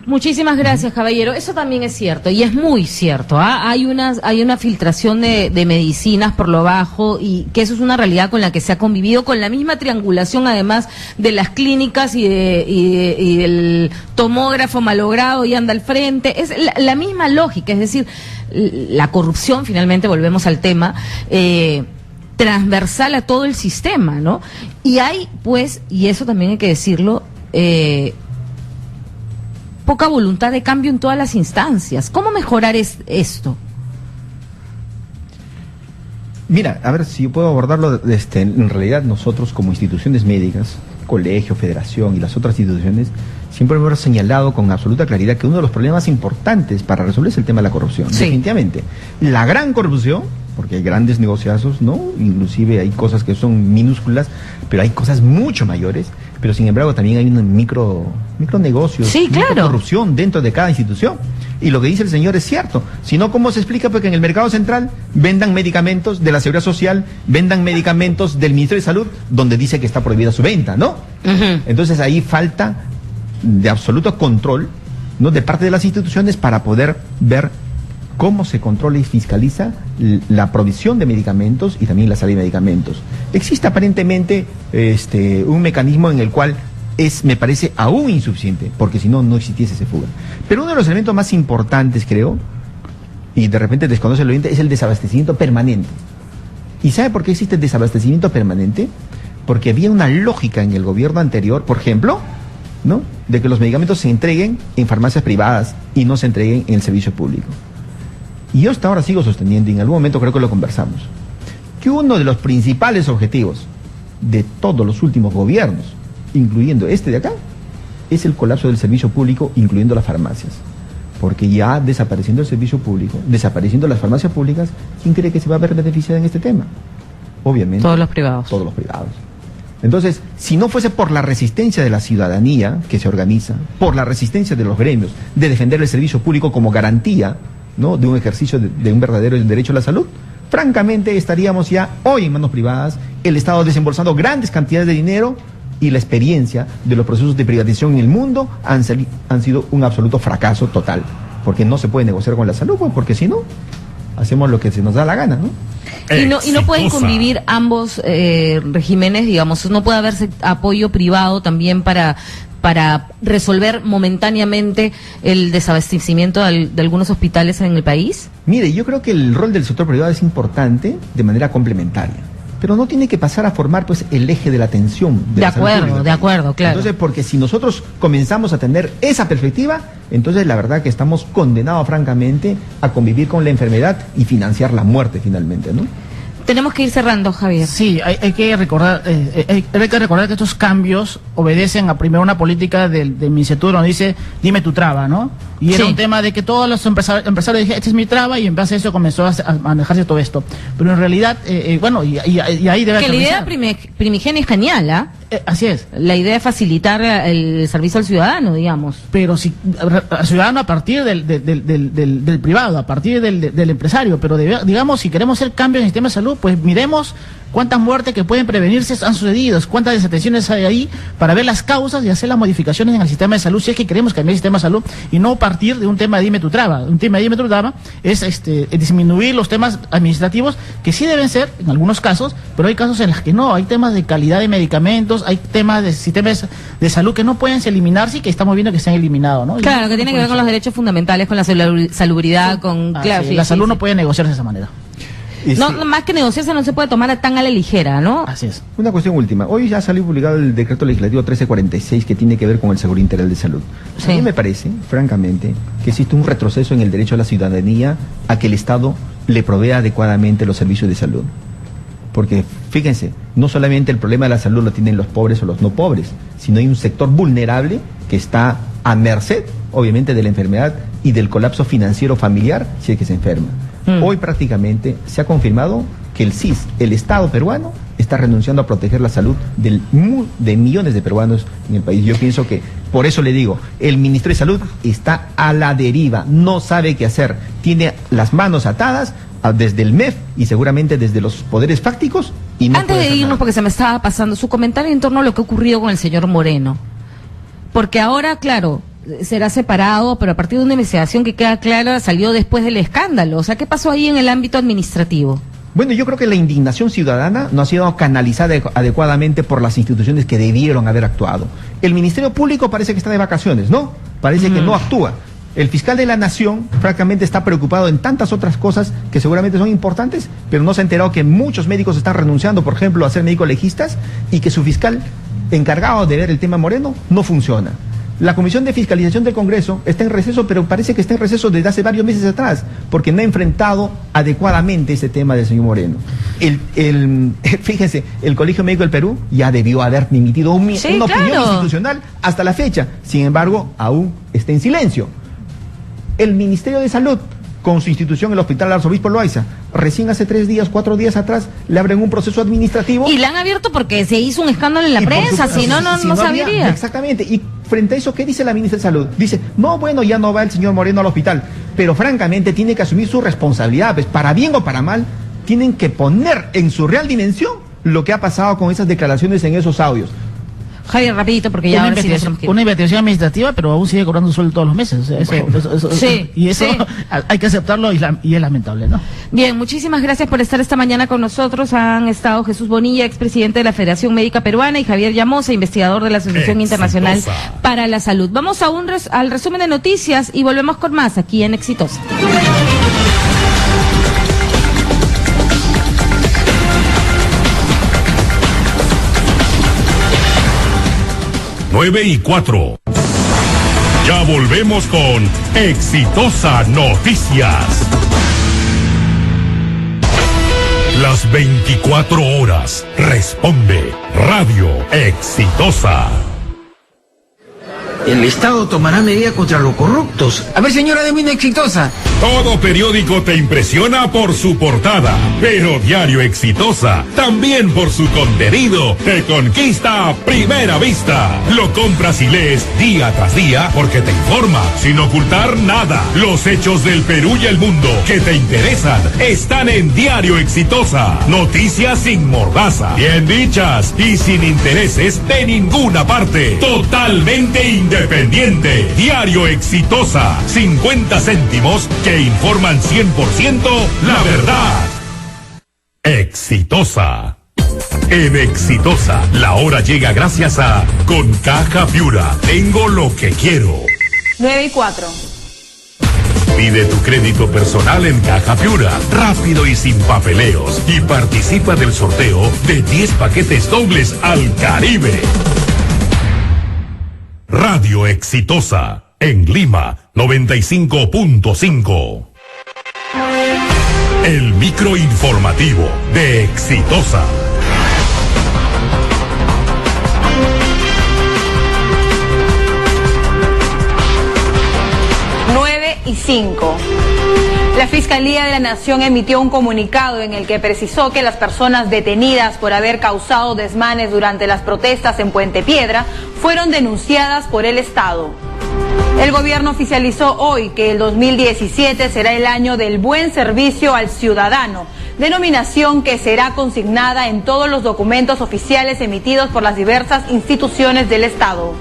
Muchísimas gracias, caballero. Eso también es cierto, y es muy cierto. Hay una filtración de medicinas por lo bajo, y que eso es una realidad con la que se ha convivido, con la misma triangulación, además, de las clínicas y del tomógrafo malogrado y anda al frente. Es la misma lógica, es decir, la corrupción, finalmente volvemos al tema, transversal a todo el sistema, ¿no? Y hay, pues, y eso también hay que decirlo, poca voluntad de cambio en todas las instancias. ¿Cómo mejorar esto? Mira, a ver si yo puedo abordarlo. En realidad nosotros como instituciones médicas, colegio, federación y las otras instituciones, siempre hemos señalado con absoluta claridad que uno de los problemas importantes para resolver es el tema de la corrupción. Sí. Definitivamente. La gran corrupción, porque hay grandes negociazos, ¿no? Inclusive hay cosas que son minúsculas, pero hay cosas mucho mayores. Pero sin embargo también hay un micronegocios, sí, claro, corrupción dentro de cada institución. Y lo que dice el señor es cierto. Si no, ¿cómo se explica? Porque en el mercado central vendan medicamentos de la Seguridad Social, vendan medicamentos del Ministerio de Salud, donde dice que está prohibida su venta, ¿no? Entonces ahí falta de absoluto control, ¿no?, de parte de las instituciones para poder ver cómo se controla y fiscaliza la provisión de medicamentos y también la salida de medicamentos. Existe aparentemente un mecanismo en el cual me parece aún insuficiente, porque si no, no existiese ese fuga. Pero uno de los elementos más importantes, creo, y de repente desconoce el oyente, es el desabastecimiento permanente. ¿Y sabe por qué existe el desabastecimiento permanente? Porque había una lógica en el gobierno anterior, por ejemplo, ¿no?, de que los medicamentos se entreguen en farmacias privadas y no se entreguen en el servicio público. Y yo hasta ahora sigo sosteniendo, y en algún momento creo que lo conversamos, que uno de los principales objetivos de todos los últimos gobiernos, incluyendo este de acá, es el colapso del servicio público, incluyendo las farmacias. Porque ya desapareciendo el servicio público, desapareciendo las farmacias públicas, ¿quién cree que se va a ver beneficiado en este tema? Obviamente. Todos los privados. Todos los privados. Entonces, si no fuese por la resistencia de la ciudadanía que se organiza, por la resistencia de los gremios, de defender el servicio público como garantía, ¿no?, de un ejercicio de un verdadero derecho a la salud, francamente estaríamos ya hoy en manos privadas, el Estado desembolsando grandes cantidades de dinero, y la experiencia de los procesos de privatización en el mundo han sido un absoluto fracaso total, porque no se puede negociar con la salud, pues, porque si no, hacemos lo que se nos da la gana, ¿no? Y no pueden convivir ambos regímenes, digamos, no puede haberse apoyo privado también para resolver momentáneamente el desabastecimiento de algunos hospitales en el país. Mire, yo creo que el rol del sector privado es importante de manera complementaria, pero no tiene que pasar a formar, pues, el eje de la atención de la salud pública. De acuerdo, claro. Entonces, porque si nosotros comenzamos a tener esa perspectiva, entonces la verdad que estamos condenados francamente a convivir con la enfermedad y financiar la muerte finalmente, ¿no? Tenemos que ir cerrando, Javier. Sí, hay que recordar que estos cambios obedecen a primero una política del Ministerio donde dice, dime tu traba, ¿no? Y era un tema de que todos los empresarios dijeron, esta es mi traba, y en base a eso comenzó a manejarse todo esto. Pero en realidad, bueno, y ahí debe... Que la idea primigenia es genial, ¿ah? Así es. La idea es facilitar el servicio al ciudadano, digamos. Pero si al ciudadano a partir del privado, a partir del empresario, pero digamos, si queremos hacer cambios en el sistema de salud, pues miremos cuántas muertes que pueden prevenirse han sucedido, cuántas desatenciones hay ahí, para ver las causas y hacer las modificaciones en el sistema de salud, si es que queremos cambiar el sistema de salud, y no partir de un tema de dime tu traba. Un tema de dime tu traba es disminuir los temas administrativos, que sí deben ser, en algunos casos, pero hay casos en los que no, hay temas de calidad de medicamentos, hay temas de sistemas de salud que no pueden eliminarse y que estamos viendo que se han eliminado, ¿no? Claro, que tiene que ver con los derechos fundamentales, con la salubridad, con... Claro, la salud no puede negociarse de esa manera. No, más que negociarse no se puede tomar tan a la ligera, ¿no? Así es. Una cuestión última. Hoy ya salió publicado el decreto legislativo 1346 que tiene que ver con el seguro integral de salud. Sí. A mí me parece, francamente, que existe un retroceso en el derecho a la ciudadanía a que el Estado le provea adecuadamente los servicios de salud. Porque, fíjense, no solamente el problema de la salud lo tienen los pobres o los no pobres, sino hay un sector vulnerable que está a merced, obviamente, de la enfermedad y del colapso financiero familiar si es que se enferma. Hoy prácticamente se ha confirmado que el SIS, el Estado peruano, está renunciando a proteger la salud de millones de peruanos en el país. Yo pienso que, por eso le digo, el Ministerio de Salud está a la deriva, no sabe qué hacer, tiene las manos atadas desde el MEF y seguramente desde los poderes fácticos. Y no antes de irnos, nada. Porque se me estaba pasando su comentario en torno a lo que ha ocurrido con el señor Moreno. Porque ahora, claro, será separado, pero a partir de una investigación que queda clara, salió después del escándalo. O sea, ¿qué pasó ahí en el ámbito administrativo? Bueno, yo creo que la indignación ciudadana no ha sido canalizada adecuadamente por las instituciones que debieron haber actuado. El Ministerio Público parece que está de vacaciones, ¿no? Parece que no actúa. El fiscal de la Nación, francamente, está preocupado en tantas otras cosas que seguramente son importantes, pero no se ha enterado que muchos médicos están renunciando, por ejemplo, a ser médicos legistas, y que su fiscal encargado de ver el tema Moreno no funciona. La Comisión de Fiscalización del Congreso está en receso, pero parece que está en receso desde hace varios meses atrás, porque no ha enfrentado adecuadamente ese tema del señor Moreno. Fíjense, el Colegio Médico del Perú ya debió haber emitido una opinión institucional hasta la fecha, sin embargo, aún está en silencio. El Ministerio de Salud, con su institución, el Hospital Arzobispo Loaiza, recién hace 3 días, 4 días atrás, le abren un proceso administrativo. Y la han abierto porque se hizo un escándalo en la prensa, si no sabiría. Exactamente, y frente a eso, ¿qué dice la ministra de Salud? Dice, no, bueno, ya no va el señor Moreno al hospital, pero francamente tiene que asumir su responsabilidad, pues, para bien o para mal, tienen que poner en su real dimensión lo que ha pasado con esas declaraciones en esos audios. Javier, rapidito, porque ya una investigación administrativa, pero aún sigue cobrando sueldo todos los meses. Hay que aceptarlo y es lamentable, ¿no? Bien, muchísimas gracias por estar esta mañana con nosotros. Han estado Jesús Bonilla, expresidente de la Federación Médica Peruana, y Javier Llamosa, investigador de la Asociación Internacional para la Salud. Vamos al resumen de noticias y volvemos con más aquí en Exitosa. Nueve y 4. Ya volvemos con Exitosa Noticias. Las 24 horas. Responde Radio Exitosa. El Estado tomará medidas contra los corruptos. A ver, señora, deme una Exitosa. Todo periódico te impresiona por su portada, pero Diario Exitosa, también por su contenido, te conquista a primera vista. Lo compras y lees día tras día porque te informa, sin ocultar nada. Los hechos del Perú y el mundo que te interesan están en Diario Exitosa. Noticias sin mordaza, bien dichas y sin intereses de ninguna parte. Totalmente independiente. Diario Exitosa, 50 céntimos que informan 100% la verdad. Exitosa. En Exitosa, la hora llega gracias a Con Caja Piura. Tengo lo que quiero. 9:04. Pide tu crédito personal en Caja Piura, rápido y sin papeleos, y participa del sorteo de 10 paquetes dobles al Caribe. Radio Exitosa, en Lima, 95.5. El microinformativo de Exitosa. y 5. La Fiscalía de la Nación emitió un comunicado en el que precisó que las personas detenidas por haber causado desmanes durante las protestas en Puente Piedra fueron denunciadas por el Estado. El gobierno oficializó hoy que el 2017 será el año del buen servicio al ciudadano, denominación que será consignada en todos los documentos oficiales emitidos por las diversas instituciones del Estado.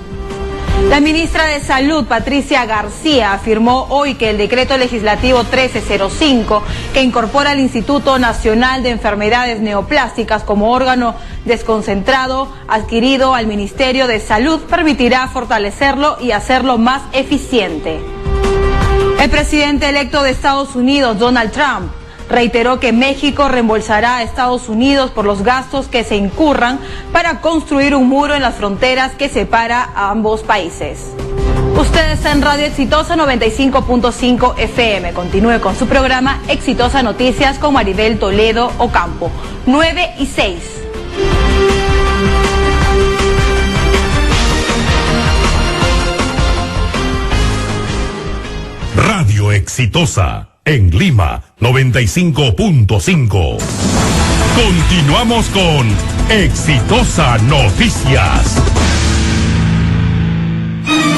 La ministra de Salud, Patricia García, afirmó hoy que el decreto legislativo 1305, que incorpora al Instituto Nacional de Enfermedades Neoplásticas como órgano desconcentrado adquirido al Ministerio de Salud, permitirá fortalecerlo y hacerlo más eficiente. El presidente electo de Estados Unidos, Donald Trump, reiteró que México reembolsará a Estados Unidos por los gastos que se incurran para construir un muro en las fronteras que separa a ambos países. Usted está en Radio Exitosa 95.5 FM. Continúe con su programa Exitosa Noticias con Maribel Toledo Ocampo. 9:06. Radio Exitosa. En Lima, 95.5. Continuamos con Exitosa Noticias.